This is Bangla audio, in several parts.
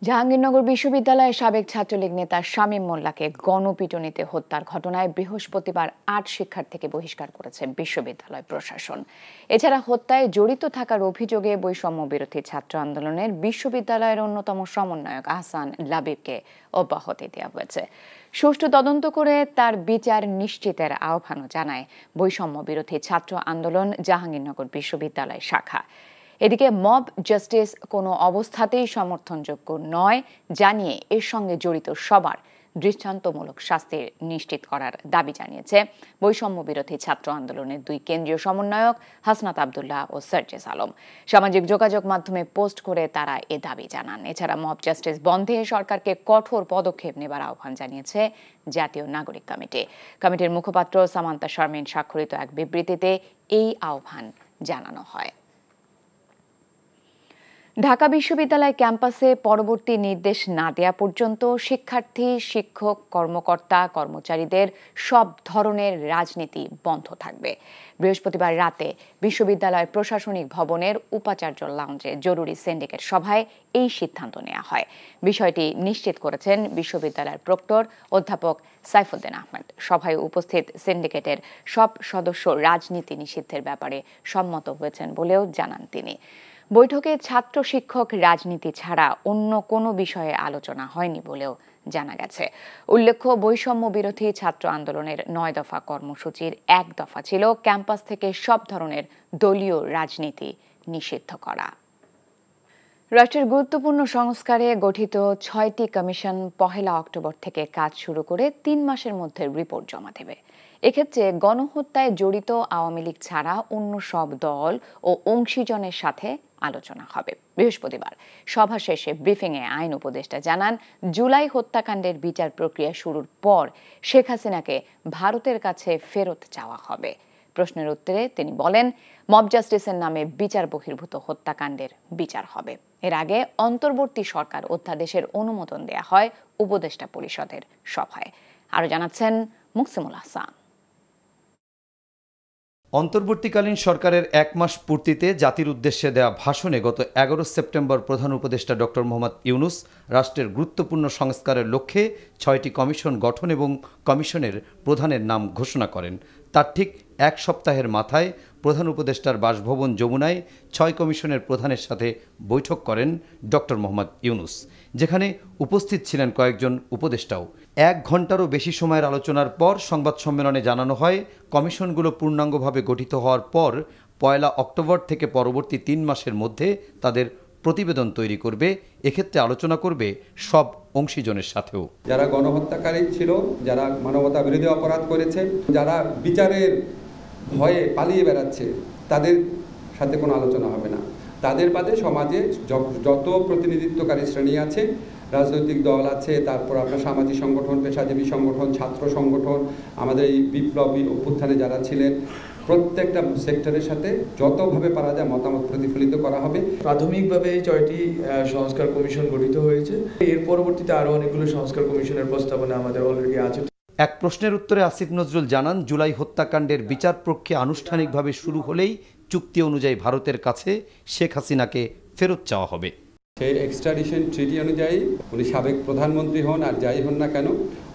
জাহাঙ্গীরনগর বিশ্ববিদ্যালয়ের সাবেক ছাত্রলীগ নেতা শামীম মোল্লাকে গণপিটুনিতে হত্যার ঘটনায় বৃহস্পতিবার ৮ শিক্ষার্থীকে বহিষ্কার করেছে বিশ্ববিদ্যালয় প্রশাসন। এছাড়া হত্যায় জড়িত থাকার অভিযোগে বৈষম্য বিরোধী ছাত্র আন্দোলনের বিশ্ববিদ্যালয়ের অন্যতম সমন্বয়ক আহসান লাবিবকে অব্যাহতি দেওয়া হয়েছে। সুষ্ঠু তদন্ত করে তার বিচার নিশ্চিতের আহ্বানও জানায় বৈষম্য বিরোধী ছাত্র আন্দোলন জাহাঙ্গীরনগর বিশ্ববিদ্যালয় শাখা। এদিকে মব জাস্টিস কোনো অবস্থাতেই সমর্থনযোগ্য নয় জানিয়ে এর সঙ্গে জড়িত সবার দৃষ্টান্তমূলক শাস্তি নিশ্চিত করার দাবি জানিয়েছে বৈষম্য বিরোধী ছাত্র আন্দোলনের দুই কেন্দ্রীয় সমন্বয়ক হাসনাত আব্দুল্লাহ ও সার্জিস আলম। সামাজিক যোগাযোগ মাধ্যমে পোস্ট করে তারা এ দাবি জানান। এছাড়া মব জাস্টিস বন্ধে সরকারকে কঠোর পদক্ষেপ নেবার আহ্বান জানিয়েছে জাতীয় নাগরিক কমিটি। কমিটির মুখপাত্র সামান্তা শারমিন স্বাক্ষরিত এক বিবৃতিতে এই আহ্বান জানানো হয়। ঢাকা বিশ্ববিদ্যালয় ক্যাম্পাসে পরবর্তী নির্দেশ না দেয়া পর্যন্ত শিক্ষার্থী, শিক্ষক, কর্মকর্তা, কর্মচারীদের সব ধরনের রাজনীতি বন্ধ থাকবে। বৃহস্পতিবার রাতে বিশ্ববিদ্যালয় প্রশাসনিক ভবনের উপাচার্য লাউঞ্জে জরুরি সিন্ডিকেট সভায় এই সিদ্ধান্ত নেওয়া হয়। বিষয়টি নিশ্চিত করেছেন বিশ্ববিদ্যালয়ের প্রক্টর অধ্যাপক সাইফুদ্দিন আহমেদ। সভায় উপস্থিত সিন্ডিকেটের সব সদস্য রাজনীতি নিষিদ্ধের ব্যাপারে সম্মত হয়েছেন বলেও জানান তিনি। বৈঠকে ছাত্র শিক্ষক রাজনীতি ছাড়া অন্য কোনো বিষয়ে আলোচনা হয়নি বলেও জানা গেছে। উল্লেখ্য, বৈষম্য বিরোধী ছাত্র আন্দোলনের ৯ দফা কর্মসূচির এক দফা ছিল ক্যাম্পাস থেকে সব ধরনের দলীয় রাজনীতি নিষিদ্ধ করা। রাষ্ট্রের গুরুত্বপূর্ণ সংস্কারে গঠিত ৬টি কমিশন ১ অক্টোবর থেকে কাজ শুরু করে ৩ মাসের মধ্যে রিপোর্ট জমা দেবে। এক্ষেত্রে গণহত্যায় জড়িত আওয়ামী লীগ ছাড়া অন্য সব দল ও অংশীজনের সাথে আলোচনা হবে। বৃহস্পতিবার সভা শেষে ব্রিফিংয়ে আইন উপদেষ্টা জানান, জুলাই হত্যাকাণ্ডের বিচার প্রক্রিয়া শুরুর পর শেখ হাসিনাকে ভারতের কাছে ফেরত চাওয়া হবে। প্রশ্নের উত্তরে তিনি বলেন, মব জাস্টিসের নামে বিচার বহির্ভূত হত্যাকাণ্ডের বিচার হবে। এর আগে অন্তর্বর্তী সরকার অধ্যাদেশের অনুমোদন দেয়া হয় উপদেষ্টা পরিষদের সভায়। আরো জানাচ্ছেন মুকসিমুল হাসান। অন্তর্বর্তীকালীন সরকারের ১ মাস পূর্তিতে জাতির উদ্দেশ্যে দেওয়া ভাষণে গত ১১ সেপ্টেম্বর প্রধান উপদেষ্টা ডক্টর মোহাম্মদ ইউনূস রাষ্ট্রের গুরুত্বপূর্ণ সংস্কারের লক্ষ্যে ৬টি কমিশন গঠন এবং কমিশনের প্রধানের নাম ঘোষণা করেন। তার ঠিক এক সপ্তাহের মাথায় প্রধান উপদেষ্টার বাসভবন যমুনায় ৬ কমিশনের প্রধানের সাথে বৈঠক করেন ডক্টর মোহাম্মদ ইউনূস, যেখানে উপস্থিত ছিলেন কয়েকজন উপদেষ্টাও। ১ ঘণ্টারও বেশি সময়ের আলোচনার পর সংবাদ সম্মেলনে জানানো হয়, কমিশনগুলো পূর্ণাঙ্গভাবে গঠিত হওয়ার পর ১ অক্টোবর থেকে পরবর্তী ৩ মাসের মধ্যে তাদের প্রতিবেদন তৈরি করবে। এক্ষেত্রে আলোচনা করবে সব অংশীজনের সাথেও। যারা গণহত্যাকারী ছিল, যারা মানবতা বিরোধী অপরাধ করেছে, যারা বিচারের ভয়ে পালিয়ে বেড়াচ্ছে, তাদের সাথে কোনো আলোচনা হবে না। তাদের বাদে সমাজে যত প্রতিনিধিত্বকারী শ্রেণী আছে, রাজনৈতিক দল আছে, তারপর আপনার সামাজিক সংগঠন, পেশাজীবী সংগঠন, ছাত্র সংগঠন, আমাদের এই বিপ্লবী অভ্যুত্থানে যারা ছিলেন, প্রত্যেকটা সেক্টরের সাথে যতভাবে পারা যায় মতামত প্রতিফলিত করা হবে। প্রাথমিকভাবে ৬টি সংস্কার কমিশন গঠিত হয়েছে। এর পরবর্তীতে আরও অনেকগুলো সংস্কার কমিশনের প্রস্তাবনা আমাদের অলরেডি আছে। এক প্রশ্নের উত্তরে আসিফ নজরুল জানান, জুলাই হত্যাকাণ্ডের বিচার প্রক্রিয়া আনুষ্ঠানিকভাবে শুরু হলেই চুক্তি অনুযায়ী ভারতের কাছে শেখ হাসিনাকে ফেরত চাওয়া হবে। সেই এক্সট্রাডিশন ট্রিটি অনুযায়ী উনি সাবেক প্রধানমন্ত্রী হন আর যাই হন না কেন,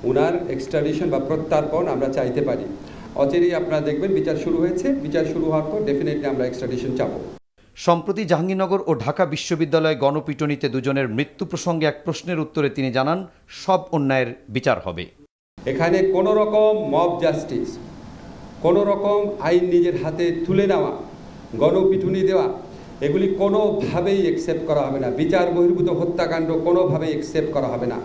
ওনার এক্সট্রাডিশন বা প্রত্যার্পণ আমরা চাইতে পারি। অচিরেই আপনারা দেখবেন বিচার শুরু হয়েছে। বিচার শুরু হওয়ার পর ডেফিনেটলি আমরা এক্সট্রাডিশন চাবো। সম্প্রতি জাহাঙ্গীরনগর ও ঢাকা বিশ্ববিদ্যালয় গণপিটুনিতে দুজনের মৃত্যু প্রসঙ্গে এক প্রশ্নের উত্তরে তিনি জানান, সব অন্যায়ের বিচার হবে। এখানে কোনো রকম মব জাস্টিস, কোনো রকম আইন নিজের হাতে তুলে নেওয়া, গণপিটুনি দেওয়া, এগুলি কোনোভাবেই অ্যাকসেপ্ট করা হবে না। বিচার বহির্ভূত হত্যাকাণ্ড কোনোভাবেই অ্যাকসেপ্ট করা হবে না।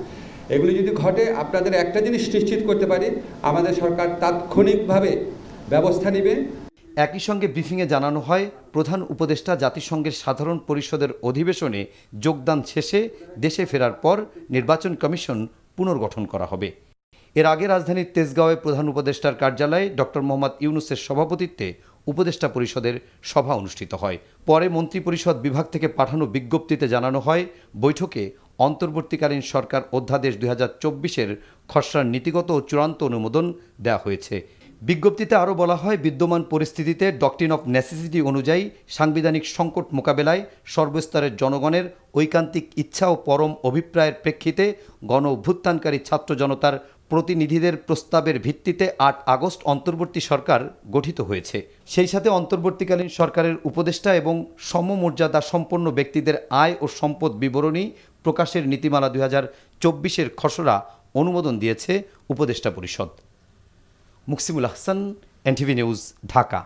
এগুলি যদি ঘটে, আপনাদের একটা জিনিস নিশ্চিত করতে পারি, আমাদের সরকার তাৎক্ষণিকভাবে ব্যবস্থা নেবে। একই সঙ্গে ব্রিফিংয়ে জানানো হয়, প্রধান উপদেষ্টা জাতিসংঘের সাধারণ পরিষদের অধিবেশনে যোগদান শেষে দেশে ফেরার পর নির্বাচন কমিশন পুনর্গঠন করা হবে। এর আগে রাজধানীর তেজগাঁওয়ে প্রধান উপদেষ্টার কার্যালয়ে ডক্টর মোহাম্মদ ইউনূসের সভাপতিত্বে উপদেষ্টা পরিষদের সভা অনুষ্ঠিত হয়। পরে মন্ত্রিপরিষদ বিভাগ থেকে পাঠানো বিজ্ঞপ্তিতে জানানো হয়, বৈঠকে অন্তর্বর্তীকালীন সরকার অধ্যাদেশ ২০২৪-এর খসড়ার নীতিগত ও চূড়ান্ত অনুমোদন দেওয়া হয়েছে। বিজ্ঞপ্তিতে আরও বলা হয়, বিদ্যমান পরিস্থিতিতে ডকট্রিন অফ নেসেসিটি অনুযায়ী সাংবিধানিক সংকট মোকাবেলায় সর্বস্তরের জনগণের ঐকান্তিক ইচ্ছা ও পরম অভিপ্রায়ের প্রেক্ষিতে গণ অভ্যুত্থানকারী ছাত্র জনতার প্রতিনিধিদের প্রস্তাবের ভিত্তিতে ৮ আগস্ট অন্তর্বর্তী সরকার গঠিত হয়েছে। সেই সাথে অন্তর্বর্তীকালীন সরকারের উপদেষ্টা এবং সমমর্যাদা সম্পন্ন ব্যক্তিদের আয় ও সম্পদ বিবরণী প্রকাশের নীতিমালা 2024-এর খসড়া অনুমোদন দিয়েছে উপদেষ্টা পরিষদ। Muksimul Ahsan, NTV news, Dhaka.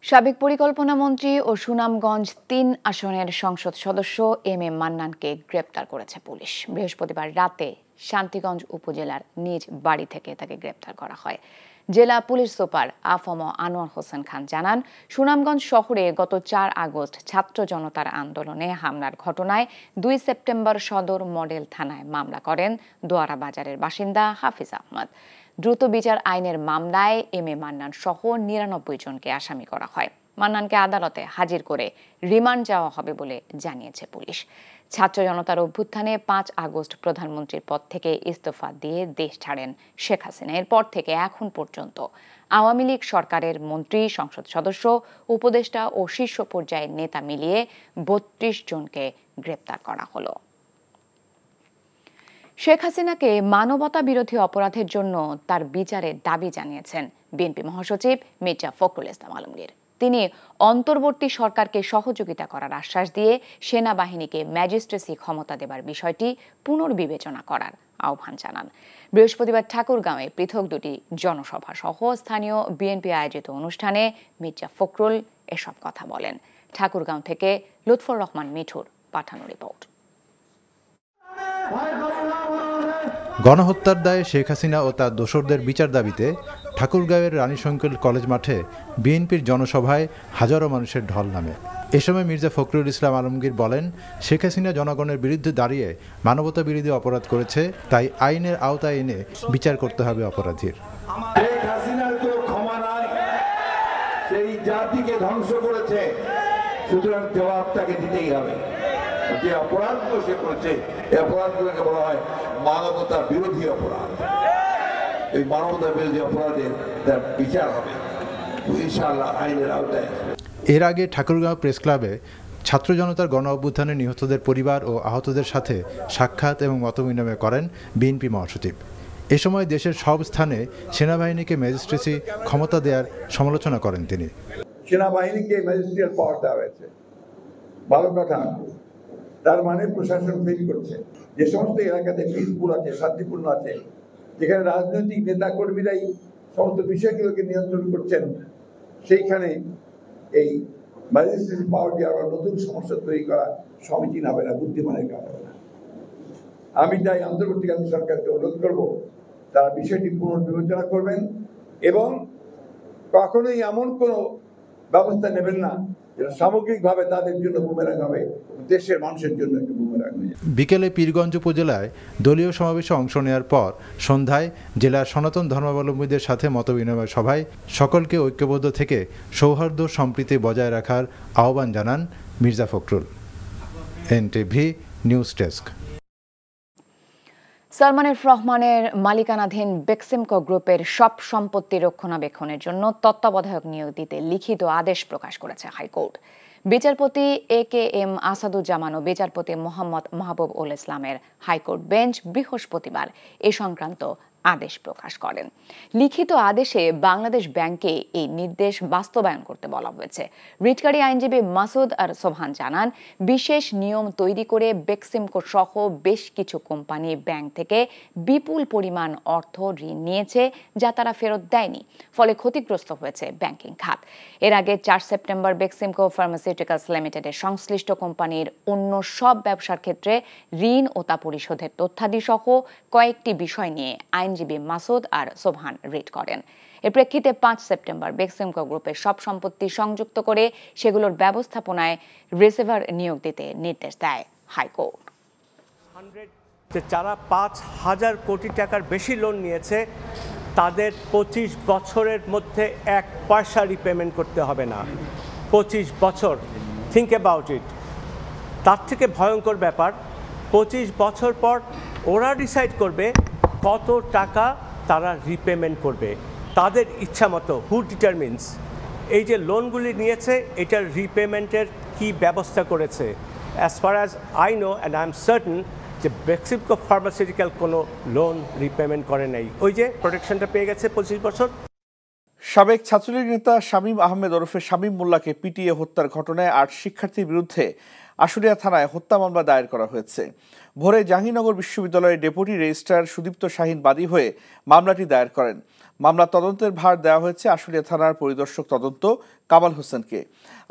সাবেক পরিকল্পনা মন্ত্রী ও সুনামগঞ্জ ৩ আসনের সংসদ সদস্য এম এ মান্নানকে গ্রেপ্তার করেছে পুলিশ। বৃহস্পতিবার রাতে শান্তিগঞ্জ উপজেলার নিজ বাড়ি থেকে তাকে গ্রেপ্তার করা হয়। জেলা পুলিশ সুপার আফম আনোয়ার হোসেন খান জানান, সুনামগঞ্জ শহরে গত ৪ আগস্ট ছাত্র জনতার আন্দোলনে হামলার ঘটনায় ২ সেপ্টেম্বর সদর মডেল থানায় মামলা করেন দোয়ারা বাজারের বাসিন্দা হাফিজ আহমদ। দ্রুত বিচার আইনের মামলায় এম এ মান্নান সহ ৯৯ জনকে আসামি করা হয়। মান্নানকে আদালতে হাজির করে রিমান্ড চাওয়া হবে বলে জানিয়েছে পুলিশ। ছাত্র জনতার অভ্যুত্থানে ৫ আগস্ট প্রধানমন্ত্রীর পদ থেকে ইস্তফা দিয়ে দেশ ছাড়েন শেখ হাসিনা। এরপর থেকে এখন পর্যন্ত আওয়ামী লীগ সরকারের মন্ত্রী, সংসদ সদস্য, উপদেষ্টা ও শীর্ষ পর্যায়ের নেতা মিলিয়ে ৩২ জনকে গ্রেপ্তার করা হলো। শেখ হাসিনাকে মানবতা বিরোধী অপরাধের জন্য তার বিচারের দাবি জানিয়েছেন বিএনপি মহাসচিব মির্জা ফখরুল ইসলাম আলমগীর। তিনি অন্তর্বর্তী সরকারকে সহযোগিতা করার আশ্বাস দিয়ে সেনাবাহিনীকে ম্যাজিস্ট্রেসি ক্ষমতা দেবার বিষয়টি পুনর্বিবেচনা করার আহ্বান জানান। বৃহস্পতিবার ঠাকুরগাঁওয়ে পৃথক দুটি জনসভা সহ স্থানীয় বিএনপি আয়োজিত অনুষ্ঠানে মির্জা ফখরুল এসব কথা বলেন। ঠাকুরগাঁও থেকে লুৎফর রহমান মিঠুর পাঠানো রিপোর্ট। গণহত্যার দায়ে শেখ হাসিনা ও তার দোসরদের বিচার দাবিতে ঠাকুরগাঁওয়ের রানীশঙ্কর কলেজ মাঠে বিএনপির জনসভায় হাজারো মানুষের ঢল নামে। এ সময় মির্জা ফখরুল ইসলাম আলমগীর বলেন, শেখ হাসিনা জনগণের বিরুদ্ধে দাঁড়িয়ে মানবতা বিরোধী অপরাধ করেছে, তাই আইনের আওতায় এনে বিচার করতে হবে অপরাধীর। শেখ হাসিনার কোনো ক্ষমা নাই, সেই জাতিকে ধ্বংস করেছে, সুতরাং জবাব তাকে দিতেই হবে। যে অপরাধগুলো সে করেছে, এই অপরাধগুলোকে বলা হয় মানবতা বিরোধী অপরাধ। এই মানবতা বিরোধী অপরাধের তার বিচার হবে, ইনশাআল্লাহ আইনের আওতায়। এর আগে ঠাকুরগাঁও প্রেস ক্লাবে ছাত্র জনতার গণ অভ্যুত্থানে নিহতদের পরিবার ও আহতদের সাথে সাক্ষাৎ এবং মতবিনিময় করেন বিএনপি মহাসচিব। এ সময় দেশের সব স্থানে সেনাবাহিনীকে ম্যাজিস্ট্রেসি ক্ষমতা দেওয়ার সমালোচনা করেন তিনি। সেনাবাহিনীকে ম্যাজিস্ট্রেট পাওয়ার দেওয়া হয়েছে, ভালো কথা। তার মানে প্রশাসন ফেল করছে। যে সমস্ত এলাকাতে পিসফুল আছে, শান্তিপূর্ণ আছে, যেখানে রাজনৈতিক নেতা কর্মীরাই সমস্ত বিষয়গুলোকে নিয়ন্ত্রণ করছেন, সেইখানে এই ম্যাজিস্ট্রেট পাওয়ার দেওয়ার নতুন সমস্যা তৈরি করা সমীচীন হবে না, বুদ্ধিমানের কাজ হবে না। আমি তাই অন্তর্বর্তীকালীন সরকারকে অনুরোধ করব, তারা বিষয়টি পুনর্বিবেচনা করবেন এবং কখনোই এমন কোনো ব্যবস্থা নেবেন না যেটা সামগ্রিকভাবে তাদের জন্য বুমেরাং হবে, দেশের মানুষের জন্য একটা বুমেরাং হবে। বিকেলে পীরগঞ্জ উপজেলায় দলীয় সমাবেশে অংশ নেওয়ার পর সন্ধ্যায় জেলার সনাতন ধর্মাবলম্বীদের সাথে মতবিনিময় সভায় সকলকে ঐক্যবদ্ধ থেকে সৌহার্দ্য সম্প্রীতি বজায় রাখার আহ্বান জানান Mirza Fakhrul. NTV news desk. Salman F রহমানের মালিকানাধীন বেক্সিমকো গ্রুপের সব সম্পত্তি রক্ষণাবেক্ষণের জন্য তত্ত্বাবধায়ক নিয়োগ দিতে লিখিত আদেশ প্রকাশ করেছে হাইকোর্ট। বিচারপতি এ.কে.এম. আসাদুজ্জামান ও বিচারপতি মোহাম্মদ মাহবুব উল ইসলামের হাইকোর্ট বেঞ্চ বৃহস্পতিবার এ সংক্রান্ত আদেশ প্রকাশ করেন। লিখিত আদেশে বাংলাদেশ ব্যাংকে এই নির্দেশ বাস্তবায়ন করতে বলা হয়েছে। রিটকারী আইনজীবী মাসুদ আর সোবহান জানান, বিশেষ নিয়ম তৈরি করে বেক্সিমকো সহ বেশ কিছু কোম্পানি ব্যাংক থেকে বিপুল পরিমাণ অর্থ ঋণ নিয়েছে, যা তারা ফেরত দেয়নি, ফলে ক্ষতিগ্রস্ত হয়েছে ব্যাংকিং খাত। এর আগে ৪ সেপ্টেম্বর বেক্সিমকো ফার্মাসিউটিক্যালস লিমিটেডের সংশ্লিষ্ট কোম্পানির অন্য সব ব্যবসার ক্ষেত্রে ঋণ ও তা পরিশোধের তথ্যাদি সহ কয়েকটি বিষয় নিয়ে আইনজীবী মাসুদ আর সোবহান রিট করেন। এর প্রেক্ষিতে ৫ সেপ্টেম্বর বেক্সিমকো গ্রুপের সব সম্পত্তি সংযুক্ত করে সেগুলোর ব্যবস্থাপনায় রিসিভার নিয়োগ দিতে নির্দেশ দেয় হাইকোর্ট। যারা ৫,০০০ কোটি টাকার বেশি লোন নিয়েছে তাদের ২৫ বছরের মধ্যে ১ পয়সা রিপেমেন্ট করতে হবে না। ২৫ বছর, থিঙ্ক অ্যাবাউট ইট। তার থেকে ভয়ঙ্কর ব্যাপার, ২৫ বছর পর ওরা ডিসাইড করবে কত টাকা তারা রিপেমেন্ট করবে তাদের ইচ্ছা মতো। হু ডিটারমিনস এই যে লোনগুলি নিয়েছে এটার রিপেমেন্টের কি ব্যবস্থা করেছে? As far as I know and I am certain যে বেক্সিমকো ফার্মাসিউটিক্যাল কোনো লোন রিপেমেন্ট করে নাই, ওই যে প্রোটেকশনটা পেয়ে গেছে 25 বছর। সাবেক ছাত্রলীগ নেতা শামীম আহমেদ ওরফে শামীম মোল্লাকে পিটিয়ে হত্যার ঘটনায় 8 শিক্ষার্থীর বিরুদ্ধে আশুলিয়া থানায় হত্যা মামলা দায়ের করা হয়েছে। ভোরে জাহাঙ্গীরনগর বিশ্ববিদ্যালয়ের ডেপুটি রেজিস্ট্রার সুদীপ্ত শাহীন বাদী হয়ে মামলাটি দায়ের করেন। মামলা তদন্তের ভার দেওয়া হয়েছে আশুলিয়া থানার পরিদর্শক তদন্ত কামাল হোসেনকে।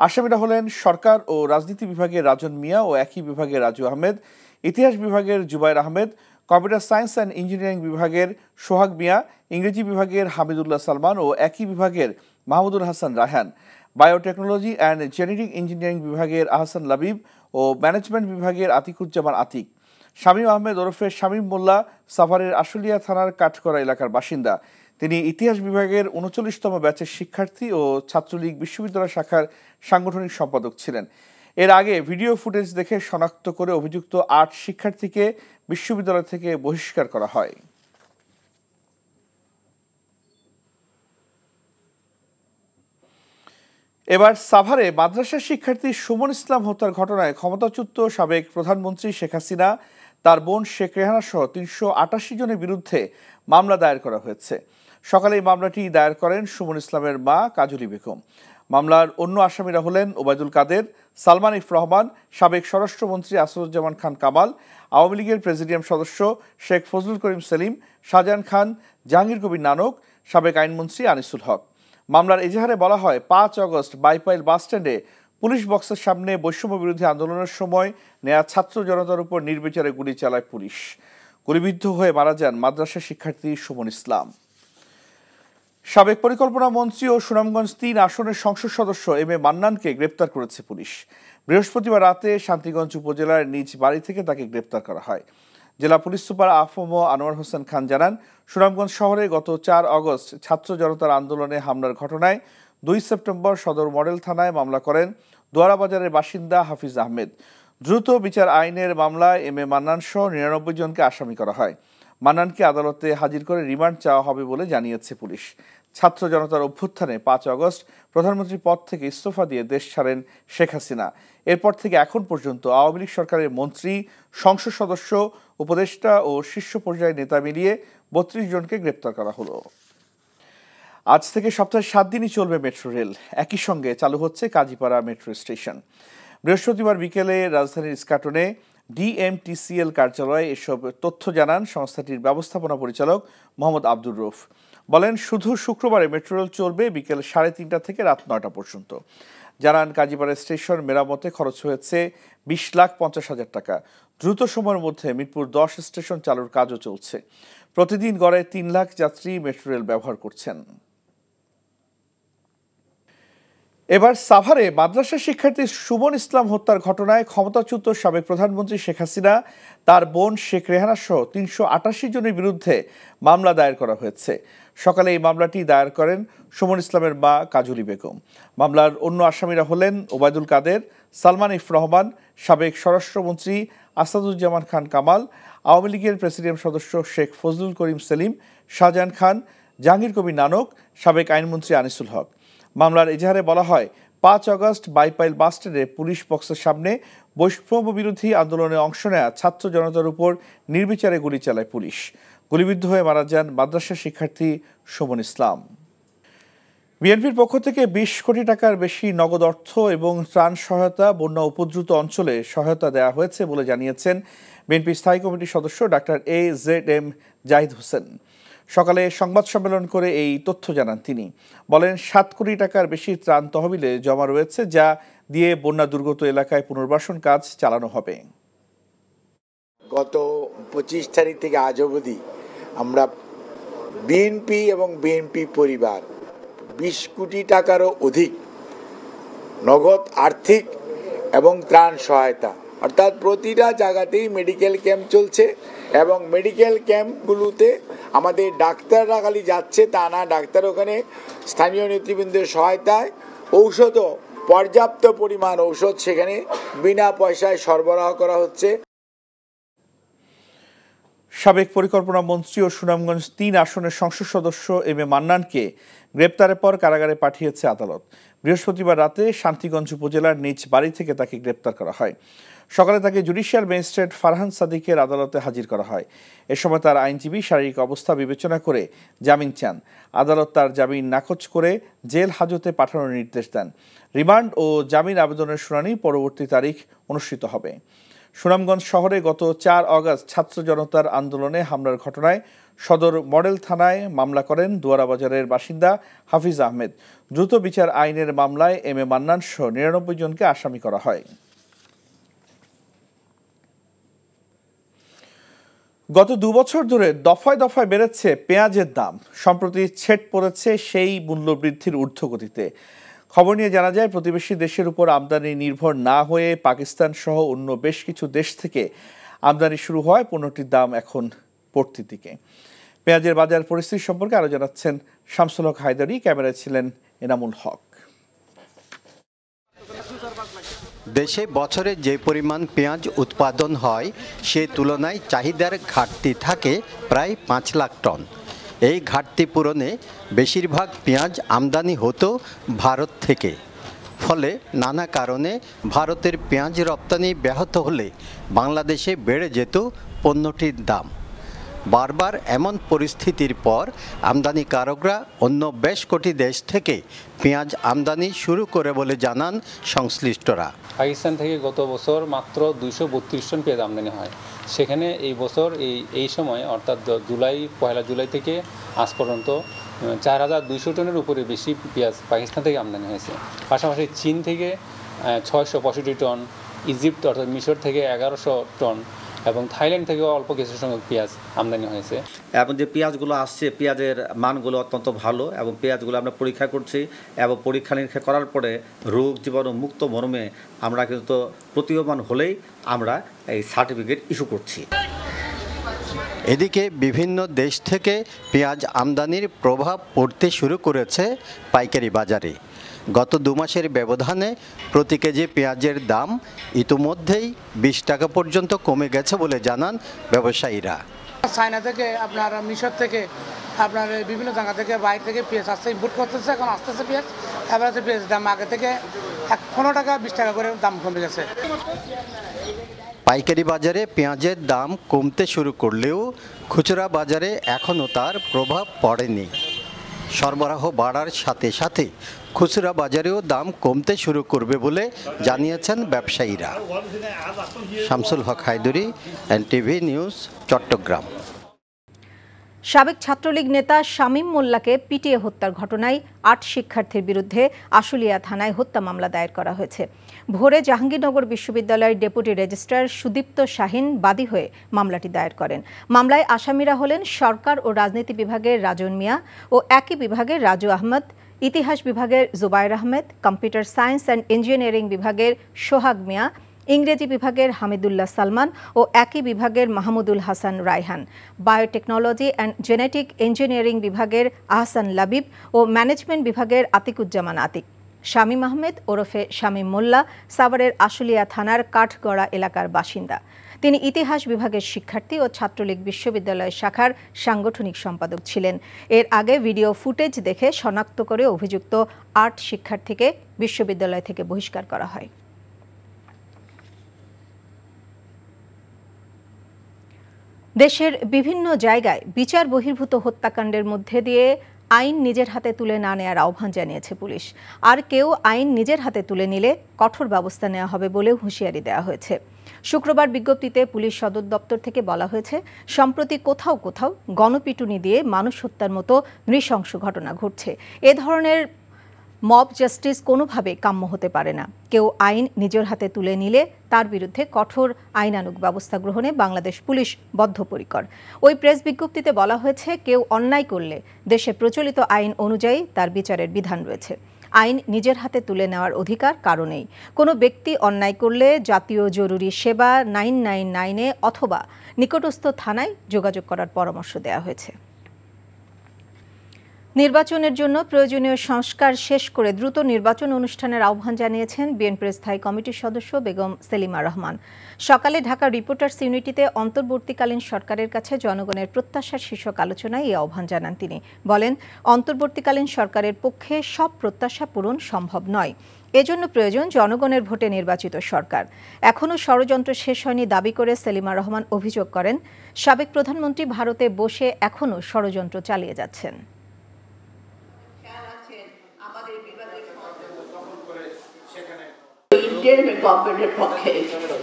আসামিরা হলেন সরকার ও রাজনীতি বিভাগের রাজন মিয়া ও একই বিভাগের রাজু আহমেদ, ইতিহাস বিভাগের Zubair Ahmed, computer science and engineering বিভাগের সোহাগ মিয়া, ইংরেজি বিভাগের হামিদুল্লাহ সালমান ও একই বিভাগের Mahmudul Hasan Raihan, biotechnology and genetic engineering বিভাগের আহসান লাবিব ও ম্যানেজমেন্ট বিভাগের আতিকুজ্জামান আতিক। শামীম আহমেদ ওরফে শামীম মোল্লা সাভারের আশুলিয়া থানার কাঠকড়া এলাকার বাসিন্দা। তিনি ইতিহাস বিভাগের 39তম ব্যাচের শিক্ষার্থী ও ছাত্রলীগ বিশ্ববিদ্যালয় শাখার সাংগঠনিক সম্পাদক ছিলেন। এর আগে ভিডিও ফুটেজ দেখে শনাক্ত করে অভিযুক্ত 8 শিক্ষার্থীকে বিশ্ববিদ্যালয় থেকে বহিষ্কার করা হয়। এবার সাভারে মাদ্রাসা শিক্ষার্থী সুমন ইসলাম হত্যার ঘটনায় ক্ষমতাচ্যুত সাবেক প্রধানমন্ত্রী শেখ হাসিনা, তার বোন শেখ রেহানা সহ 388 জনের বিরুদ্ধে মামলা দায়ের করা হয়েছে। সকালে এই মামলাটি দায়ের করেন সুমন ইসলামের মা কাজলী বেগম। মামলার অন্য আসামিরা হলেন ওবায়দুল কাদের, সালমান ইফ রহমান, সাবেক স্বরাষ্ট্রমন্ত্রী আসাদুজ্জামান খান কামাল, আওয়ামী লীগের প্রেসিডিয়াম সদস্য শেখ ফজলুল করিম সেলিম, শাহজাহান খান, জাহাঙ্গীর কবির নানক, সাবেক আইনমন্ত্রী আনিসুল হক। মামলার এজাহারে বলা হয় 5 আগস্ট বাইপাইল বাসস্ট্যান্ডে পুলিশ বক্সের সামনে বৈষম্য বিরোধী আন্দোলনের সময় নেয়া ছাত্র জনতার উপর নির্বিচারে গুলি চালায় পুলিশ। গুলিবিদ্ধ হয়ে মারা যান মাদ্রাসা শিক্ষার্থী সুমন ইসলাম। সাবেক পরিকল্পনা মন্ত্রী ও সুনামগঞ্জ 3 আসনের সংসদ সদস্য এম এ মান্নানকে গ্রেপ্তার করেছে পুলিশ। বৃহস্পতিবার রাতে শান্তিগঞ্জ উপজেলার নিজ বাড়ি থেকে তাকে গ্রেপ্তার করা হয়। জেলা পুলিশ সুপার আফম আনোয়ার হোসেন খান জানান, সুনামগঞ্জ শহরে গত 4 আগস্ট ছাত্র জনতার আন্দোলনে হামলার ঘটনায় 2 সেপ্টেম্বর সদর মডেল থানায় মামলা করেন দোয়ারাবাজারের বাসিন্দা হাফিজ আহমেদ। দ্রুত বিচার আইনের মামলায় এম এ মান্নান সহ 99 জনকে আসামি করা হয়। মান্নানকে আদালতে হাজির করে রিমান্ড চাওয়া হবে বলে জানিয়েছে পুলিশ। ছাত্র জনতার অভ্যুত্থানে 5 আগস্ট প্রধানমন্ত্রীর পদ থেকে ইস্তফা দিয়ে দেশ ছাড়েন শেখ হাসিনা। এরপর থেকে এখন পর্যন্ত আওয়ামী লীগ সরকারের মন্ত্রী, সংসদ সদস্য, উপদেষ্টা ও শীর্ষ পর্যায়ের নেতা মিলিয়ে 32 জনকে গ্রেপ্তার করা হলো। আজ থেকে সপ্তাহে 7 দিনই চলবে মেট্রো রেল। একই সঙ্গে চালু হচ্ছে কাজীপাড়া মেট্রো স্টেশন। বৃহস্পতিবার বিকেলে রাজধানীর ইস্কাটনে ডিএমটিসিএল কার্যালয়ে এসব তথ্য জানান সংস্থাটির ব্যবস্থাপনা পরিচালক মোহাম্মদ আব্দুর রউফ। বলেন, শুধু শুক্রবারে মেট্রো রেল চলবে বিকেল 3:30 থেকে রাত 9টা পর্যন্ত। জানান, কাজীপাড়া স্টেশন মেরামতে খরচ হয়েছে 20,50,000 টাকা। দ্রুত সময়ের মধ্যে মিরপুর 10 স্টেশন চালুর কাজও চলছে। প্রতিদিন গড়ে 3 লাখ যাত্রী মেট্রো রেল ব্যবহার করছেন। এবার সাভারে মাদ্রাসা শিক্ষার্থী সুমন ইসলাম হত্যার ঘটনায় ক্ষমতাচ্যুত সাবেক প্রধানমন্ত্রী শেখ হাসিনা, তার বোন শেখ রেহানা সহ 388 জনের বিরুদ্ধে মামলা দায়ের করা হয়েছে। সকালে এই মামলাটি দায়ের করেন সুমন ইসলামের মা কাজলী বেগম। মামলার অন্য আসামিরা হলেন ওবায়দুল কাদের, সালমান ইফ রহমান, সাবেক স্বরাষ্ট্রমন্ত্রী আসাদুজ্জামান খান কামাল, আওয়ামী লীগের প্রেসিডিয়াম সদস্য শেখ ফজলুল করিম সেলিম, শাহজাহান খান, জাহাঙ্গীর কবির নানক, সাবেক আইনমন্ত্রী আনিসুল হক। মামলার এজাহারে বলা হয় 5 আগস্ট বাইপাইল বাসস্ট্যান্ডে পুলিশ বক্সের সামনে বৈষম্য বিরোধী আন্দোলনে অংশ নেয়া ছাত্র জনতার উপর নির্বিচারে গুলি চালায় পুলিশ। গুলিবিদ্ধ হয়ে মারা যান মাদ্রাসা শিক্ষার্থী সুমন ইসলাম। বিএনপির পক্ষ থেকে 20 কোটি টাকার বেশি নগদ অর্থ এবং ত্রাণ সহায়তা বন্যা উপদ্রুত অঞ্চলে সহায়তা দেওয়া হয়েছে বলে জানিয়েছেন বিএনপি স্থায়ী কমিটির সদস্য ডাক্তার AZM জাহিদ হোসেন। সকালে সংবাদ সম্মেলন করে এই তথ্য জানান তিনি। বলেন, 7 কোটি টাকার বেশি ত্রাণ তহবিলে জমা রয়েছে, যা দিয়ে বন্যা দুর্গত এলাকায় পুনর্বাসন কাজ চালানো হবে। গত 25 তারিখ থেকে আজ অবধি আমরা বিএনপি এবং বিএনপি পরিবার 20 কোটি টাকারও অধিক নগদ আর্থিক এবং ত্রাণ সহায়তা, অর্থাৎ প্রতিটা জায়গাতেই মেডিকেল ক্যাম্প চলছে এবং মেডিকেল ক্যাম্পগুলোতে আমাদের ডাক্তাররা খালি যাচ্ছে তা না, ডাক্তার ওখানে স্থানীয় নেতৃবৃন্দের সহায়তায় ঔষধও পর্যাপ্ত পরিমাণ ঔষধ সেখানে বিনা পয়সায় সরবরাহ করা হচ্ছে। সাবেক পরিকল্পনা মন্ত্রী ও সুনামগঞ্জ ৩ আসনের সংসদ সদস্য এম এ মান্নানকে গ্রেপ্তারের পর কারাগারে পাঠিয়েছে আদালত। বৃহস্পতিবার রাতে শান্তিগঞ্জ উপজেলার নিজ বাড়ি থেকে তাকে গ্রেপ্তার করা হয়। সকালে তাকে জুডিশিয়াল ম্যাজিস্ট্রেট ফারহান সাদিকের আদালতে হাজির করা হয়। এ সময় তার আইনজীবী শারীরিক অবস্থা বিবেচনা করে জামিন চান। আদালত তার জামিন নাকচ করে জেল হাজতে পাঠানোর নির্দেশ দেন। রিমান্ড ও জামিন আবেদনের শুনানি পরবর্তী তারিখ অনুষ্ঠিত হবে। সুনামগঞ্জ শহরে গত ৪ আগস্ট ছাত্র জনতার আন্দোলনে হামলার ঘটনায় সদর মডেল থানায় মামলা করেন দুয়ারাবাজারের বাসিন্দা হাফিজ আহমেদ। দ্রুত বিচার আইনের মামলায় এম এ মান্নান সহ ৯৯ জনকে আসামি করা হয়। গত ২ বছর ধরে দফায় দফায় বেড়েছে পেঁয়াজের দাম। সম্প্রতি ছেদ পড়েছে সেই মূল্য বৃদ্ধির ঊর্ধ্বগতিতে। খবর নিয়ে জানা যায়, প্রতিবেশী দেশের উপর আমদানি নির্ভর না হয়ে পাকিস্তান সহ অন্য বেশ কিছু দেশ থেকে আমদানি শুরু হয় পণ্যটির দাম এখন পড়তির দিকে। পেঁয়াজের বাজার পরিস্থিতি সম্পর্কে আরো জানাচ্ছেন শামসুল হক হায়দারি, ক্যামেরায় ছিলেন এনামুল হক। দেশে বছরে যে পরিমাণ পেঁয়াজ উৎপাদন হয় সে তুলনায় চাহিদার ঘাটতি থাকে প্রায় ৫ লাখ টন। এই ঘাটতি পূরণে বেশিরভাগ পেঁয়াজ আমদানি হতো ভারত থেকে। ফলে নানা কারণে ভারতের পেঁয়াজ রপ্তানি ব্যাহত হলে বাংলাদেশে বেড়ে যেত পণ্যটির দাম। বারবার এমন পরিস্থিতির পর আমদানিকারকরা অন্য বেশ কটি দেশ থেকে পেঁয়াজ আমদানি শুরু করে বলে জানান সংশ্লিষ্টরা। পাকিস্তান থেকে গত বছর মাত্র ২৩২ টন পেঁয়াজ আমদানি হয়। সেখানে এই বছর এই সময় অর্থাৎ পয়লা জুলাই থেকে আজ পর্যন্ত ৪,২০০ টনের উপরে বেশি পেঁয়াজ পাকিস্তান থেকে আমদানি হয়েছে। পাশাপাশি চীন থেকে ৬৬৫ টন, ইজিপ্ট অর্থাৎ মিশর থেকে ১১০০ টন এবং থাইল্যান্ড থেকেও অল্প কিছু সংখ্যক পেঁয়াজ আমদানি হয়েছে। এবং যে পেঁয়াজগুলো আসছে পেঁয়াজের মানগুলো অত্যন্ত ভালো এবং পেঁয়াজগুলো আমরা পরীক্ষা করছি এবং পরীক্ষা নিরীক্ষা করার পরে রোগ জীবাণু মুক্ত মর্মে আমরা কিন্তু প্রতীয়মান হলেই আমরা এই সার্টিফিকেট ইস্যু করছি। এদিকে বিভিন্ন দেশ থেকে পেঁয়াজ আমদানির প্রভাব পড়তে শুরু করেছে পাইকারি বাজারে। গত ২ মাসের ব্যবধানে প্রতি কেজি পেঁয়াজের দাম ইতিমধ্যেই ২০ টাকা পর্যন্ত কমে গেছে বলে জানান ব্যবসায়ীরা। চায়না থেকে আপনার মিশর থেকে আপনার বিভিন্ন জায়গা থেকে বাইরে থেকে পেঁয়াজ আসছে, ইম্পোর্ট করতেছে, এখন আসতেছে পেঁয়াজ। এবার আছে পেঁয়াজ দাম আগে থেকে ১৫ টাকা ২০ টাকা করে দাম কমে গেছে। পাইকারি বাজারে পেঁয়াজের দাম কমতে শুরু করলেও খুচরা বাজারে এখনও তার প্রভাব পড়েনি। সরবরাহ বাড়ার সাথে সাথে খুচরা বাজারেও দাম কমতে শুরু করবে বলে জানিয়েছেন ব্যবসায়ীরা। শামসুল হক হায়দারি, এনটিভি নিউজ, চট্টগ্রাম। সাবেক ছাত্রলীগ নেতা শামীম মোল্লাকে পিটিয়ে হত্যার ঘটনায় ৮ শিক্ষার্থীর বিরুদ্ধে আশুলিয়া থানায় হত্যা মামলা দায়ের করা হয়েছে। ভোরে জাহাঙ্গীরনগর বিশ্ববিদ্যালয়ের ডেপুটি রেজিস্ট্রার সুদীপ্ত শাহিন বাদী হয়ে মামলাটি দায়ের করেন। মামলায় আসামিরা হলেন সরকার ও রাজনীতি বিভাগের রাজন মিয়া ও একই বিভাগের রাজু আহমদ, ইতিহাস বিভাগের Zubair Ahmed, computer science and engineering বিভাগের সোহাগ মিয়া, ইংরেজি বিভাগের হামিদুল্লাহ সালমান ও একই বিভাগের Mahmudul Hasan Raihan, biotechnology and genetic engineering বিভাগের আহসান লাবিব ও ম্যানেজমেন্ট বিভাগের আতিকুজ্জামান আতিক। শামীম আহমেদ ওরফে শামীম মোল্লা সাভারের আশুলিয়া থানার কাঠগড়া এলাকার বাসিন্দা। তিনি ইতিহাস বিভাগের শিক্ষার্থী ও ছাত্রলীগ বিশ্ববিদ্যালয় শাখার সাংগঠনিক সম্পাদক ছিলেন। এর আগে ভিডিও ফুটেজ দেখে শনাক্ত করে অভিযুক্ত ৮ শিক্ষার্থীকে বিশ্ববিদ্যালয় থেকে বহিষ্কার করা হয়। দেশের বিভিন্ন জায়গায় বিচার বহির্ভূত হত্যাকাণ্ডের মধ্যে দিয়ে আইন নিজের হাতে তুলে না নেওয়ার আহ্বান জানিয়েছে পুলিশ। আর কেউ আইন নিজের হাতে তুলে নিলে কঠোর ব্যবস্থা নেওয়া হবে বলেও হুঁশিয়ারি দেওয়া হয়েছে। শুক্রবার বিজ্ঞপ্তিতে পুলিশ সদর দপ্তর থেকে বলা হয়েছে, সম্প্রতি কোথাও কোথাও গণপিটুনি দিয়ে মানুষ হত্যার মতো নৃশংস ঘটনা ঘটছে। এ ধরনের মব জাস্টিস কোনোভাবে কাম্য হতে পারে না। কেউ আইন নিজের হাতে তুলে নিলে তার বিরুদ্ধে কঠোর আইনানুগ ব্যবস্থা গ্রহণে বাংলাদেশ পুলিশ বদ্ধপরিকর। ওই প্রেস বিজ্ঞপ্তিতে বলা হয়েছে, কেউ অন্যায় করলে দেশে প্রচলিত আইন অনুযায়ী তার বিচারের বিধান রয়েছে। আইন নিজের হাতে তুলে নেওয়ার অধিকার কারো নেই। কোনো ব্যক্তি অন্যায় করলে জাতীয় জরুরি সেবা 999-এ অথবা নিকটস্থ থানায় যোগাযোগ করার পরামর্শ দেওয়া হয়েছে। নির্বাচনের জন্য প্রয়োজনীয় সংস্কার শেষ করে দ্রুত নির্বাচন অনুষ্ঠানের আহ্বান জানিয়েছেন বিএনপির স্থায়ী কমিটির সদস্য বেগম সেলিমা রহমান। সকালে ঢাকা রিপোর্টার্স ইউনিটিতে অন্তর্বর্তীকালীন সরকারের কাছে জনগণের প্রত্যাশার শীর্ষক আলোচনায় এই আহ্বান জানান তিনি। বলেন, অন্তর্বর্তীকালীন সরকারের পক্ষে সব প্রত্যাশা পূরণ সম্ভব নয়, এজন্য প্রয়োজন জনগণের ভোটে নির্বাচিত সরকার। এখনও ষড়যন্ত্র শেষ হয়নি দাবি করে সেলিমা রহমান অভিযোগ করেন, সাবেক প্রধানমন্ত্রী ভারতে বসে এখনও ষড়যন্ত্র চালিয়ে যাচ্ছেন। গভর্নমেন্টের পক্ষে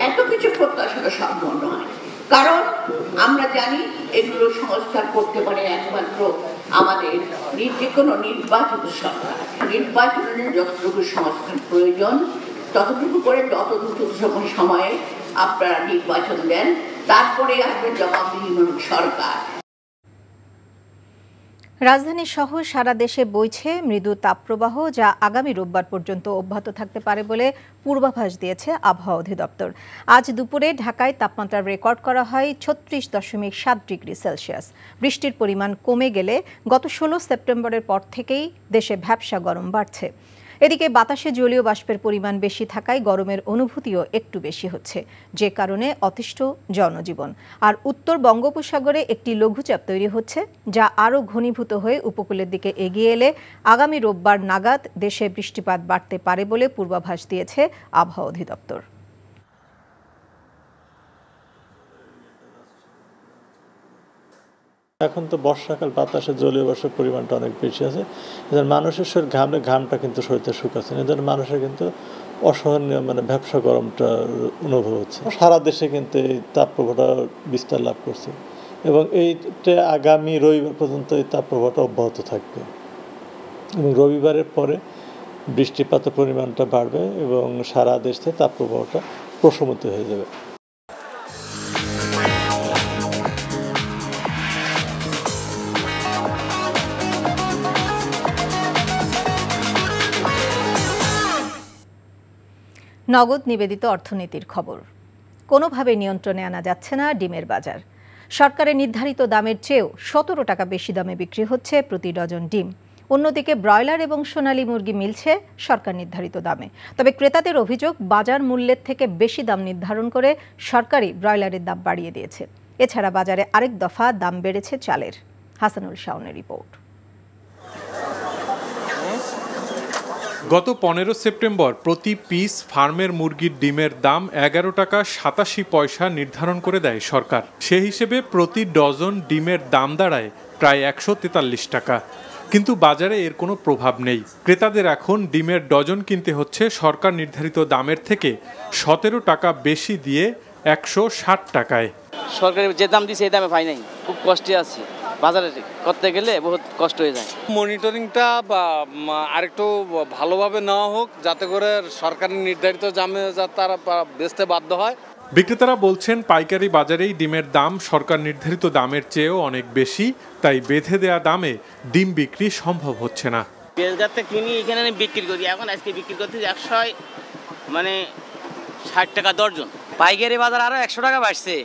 এত কিছু প্রত্যাশা সম্ভব নয়, কারণ আমরা জানি এগুলো সংস্কার করতে পারে একমাত্র আমাদের যে কোনো নির্বাচিত সরকার। নির্বাচনের যতটুকু সংস্কার প্রয়োজন ততটুকু করে যতটুকু সময়ে আপনারা নির্বাচন দেন, তারপরে আসবে জবাবদিহিমূলক সরকার। রাজধানী সহ সারা দেশে বইছে মৃদু তাপপ্রবাহ, যা আগামী রোববার পর্যন্ত অব্যাহত থাকতে পারে বলে পূর্বাভাস দিয়েছে আবহাওয়া অধিদপ্তর। আজ দুপুরে ঢাকায় তাপমাত্রা রেকর্ড করা হয় 36.7 ডিগ্রি সেলসিয়াস। বৃষ্টির পরিমাণ কমে গেলে গত 16 সেপ্টেম্বরের পর থেকেই দেশে ভ্যাপসা গরম বাড়ছে। এদিকে বাতাসে জলীয় বাষ্পের পরিমাণ বেশি থাকায় গরমের অনুভূতিও একটু বেশি হচ্ছে, যে কারণে অতিষ্ঠ জনজীবন। আর উত্তর বঙ্গোপসাগরে একটি লঘুচাপ তৈরি হচ্ছে, যা আরও ঘনীভূত হয়ে উপকূলের দিকে এগিয়ে এলে আগামী রোববার নাগাদ দেশে বৃষ্টিপাত বাড়তে পারে বলে পূর্বাভাস দিয়েছে আবহাওয়া অধিদপ্তর। এখন তো বর্ষাকাল, বাতাসে জলীয় বাষ্পের পরিমাণটা অনেক বেশি আছে, এদের মানুষের শরীর ঘামটা কিন্তু শরীরে শুকাচ্ছে না, এদের মানুষের কিন্তু অসহনীয় ভ্যাপসা গরমটা অনুভব হচ্ছে। সারা দেশে কিন্তু এই তাপপ্রবাহটা বিস্তার লাভ করছে এবং এইটা আগামী রবিবার পর্যন্ত এই তাপপ্রবাহটা অব্যাহত থাকবে এবং রবিবারের পরে বৃষ্টিপাতের পরিমাণটা বাড়বে এবং সারা দেশে তাপপ্রবাহটা প্রশমিত হয়ে যাবে। নগদ নিবেদিত অর্থনীতির খবর। কোনোভাবে নিয়ন্ত্রণে আনা যাচ্ছে না ডিমের বাজার। সরকারের নির্ধারিত দামের চেয়েও 17 টাকা বেশি দামে বিক্রি হচ্ছে প্রতি ডজন ডিম। অন্যদিকে ব্রয়লার এবং সোনালী মুরগি মিলছে সরকার নির্ধারিত দামে। তবে ক্রেতাদের অভিযোগ, বাজার মূল্যের থেকে বেশি দাম নির্ধারণ করে সরকারই ব্রয়লারের দাম বাড়িয়ে দিয়েছে। এছাড়া বাজারে আরেক দফা দাম বেড়েছে চালের। হাসানুল শাওনের রিপোর্ট। গত 15 সেপ্টেম্বর প্রতি পিস ফার্মের মুরগির ডিমের দাম 11 টাকা 87 পয়সা নির্ধারণ করে দেয় সরকার। সে হিসেবে প্রতি ডজন ডিমের দাম দাঁড়ায় প্রায় 143 টাকা। কিন্তু বাজারে এর কোনো প্রভাব নেই। ক্রেতাদের এখন ডিমের ডজন কিনতে হচ্ছে সরকার নির্ধারিত দামের থেকে 17 টাকা বেশি দিয়ে 160 টাকায়। সরকারের যে দাম দিয়েছে এই দামে পাই নাই, খুব কষ্টে আছি। বাজারে করতে গেলে বহুত কষ্ট হয়ে যায়। মনিটরিংটা আরেকটু ভালোভাবে নেওয়া হোক, যাতে করে সরকারের নির্ধারিত দামে তারা বেচতে বাধ্য হয়। বিক্রেতারা বলছেন, পাইকারি বাজারেই ডিমের দাম সরকার নির্ধারিত দামের চেয়েও অনেক বেশি, তাই বেঁধে দেয়া দামে ডিম বিক্রি সম্ভব হচ্ছে না। বেলগাতে কিনি, এখানে বিক্রি করি, এখন আজকে বিক্রি করতে 160 টাকা দর্জন। পাইকারি বাজার আরো 100 টাকা বাড়ছে।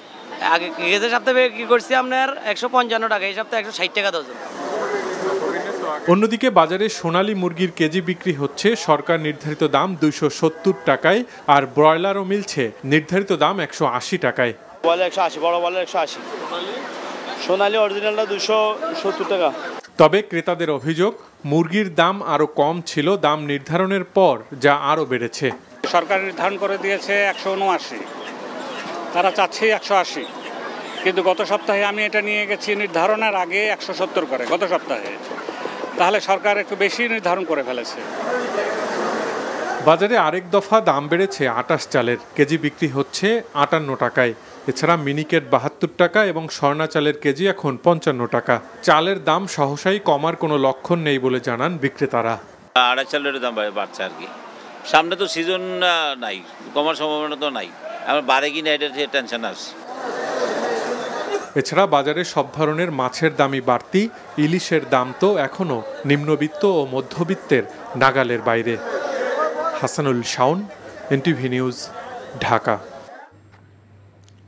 আগে গেছে সপ্তাহে বিক্রি করছি আপনার 155 টাকা, এই সপ্তাহে 160 টাকা দর্জন। অন্যদিকে বাজারে সোনালী মুরগির কেজি বিক্রি হচ্ছে সরকার নির্ধারিত দাম 270 টাকায়, আর ব্রয়লারও মিলছে নির্ধারিত দাম 180 টাকায়। ব্রয়লার 180, বড় ব্রয়লার 180, সোনালী অরিজিনালটা 270 টাকা। তবে ক্রেতাদের অভিযোগ, মুরগির দাম আরো কম ছিল দাম নির্ধারণের পর, যা আরো বেড়েছে। সরকার নির্ধারণ করে দিয়েছে 179, তারা চাচ্ছে 180, কিন্তু গত সপ্তাহে আমি এটা নিয়ে গেছি নির্ধারণের আগে 170 করে গত সপ্তাহে। তাহলে সরকার একটু বেশি নির্ধারণ করে ফেলেছে। বাজারে আরেক দফা দাম বেড়েছে আটাশ চালের, কেজি বিক্রি হচ্ছে 58 টাকায়। এছাড়া মিনিকেট 72 টাকা এবং স্বর্ণা চালের কেজি এখন 55 টাকা। চালের দাম সহসাই কমার কোনো লক্ষণ নেই বলে জানান বিক্রেতারা। আড়াই চালের দাম বাড়ছে আর কি, সামনে তো সিজন নাই, কমার সম্ভাবনা তো নাই, আমার বাড়ে কিনা এটা টেনশন আছে। এছাড়া বাজারে সব ধরনের মাছের দামই বাড়তি, ইলিশের দাম তো এখনও নিম্নবিত্ত ও মধ্যবিত্তের নাগালের বাইরে। Hasanul Shaon, NTV news, Dhaka.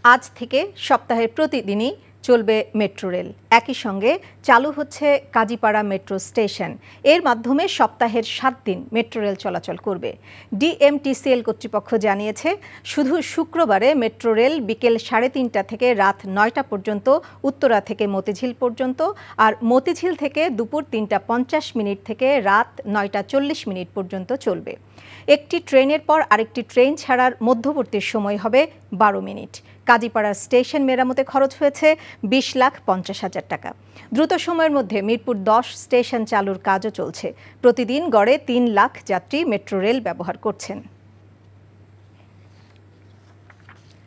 আজ থেকে সপ্তাহের প্রতিদিনই চলবে মেট্রো রেল। একই সঙ্গে চালু হচ্ছে কাজীপাড়া মেট্রো স্টেশন। এর মাধ্যমে সপ্তাহের 7 দিন মেট্রো রেল চলাচল করবে। ডিএমটিসিএল কর্তৃপক্ষ জানিয়েছে, শুধু শুক্রবারে মেট্রো রেল বিকেল 3:30 থেকে রাত 9টা পর্যন্ত উত্তরা থেকে মতিঝিল পর্যন্ত, আর মতিঝিল থেকে দুপুর 3:50 থেকে রাত 9:40 পর্যন্ত চলবে। একটি ট্রেনের পর আরেকটি ট্রেন ছাড়ার মধ্যবর্তী সময় হবে 12 মিনিট। কাজীপাড়া স্টেশন মেরামতে খরচ হয়েছে 20,50,000 টাকা। দ্রুত সময়ের মধ্যে মিরপুর 10 স্টেশন চালুর কাজও চলছে। প্রতিদিন গড়ে 3 লাখ যাত্রী মেট্রো রেল ব্যবহার করছেন।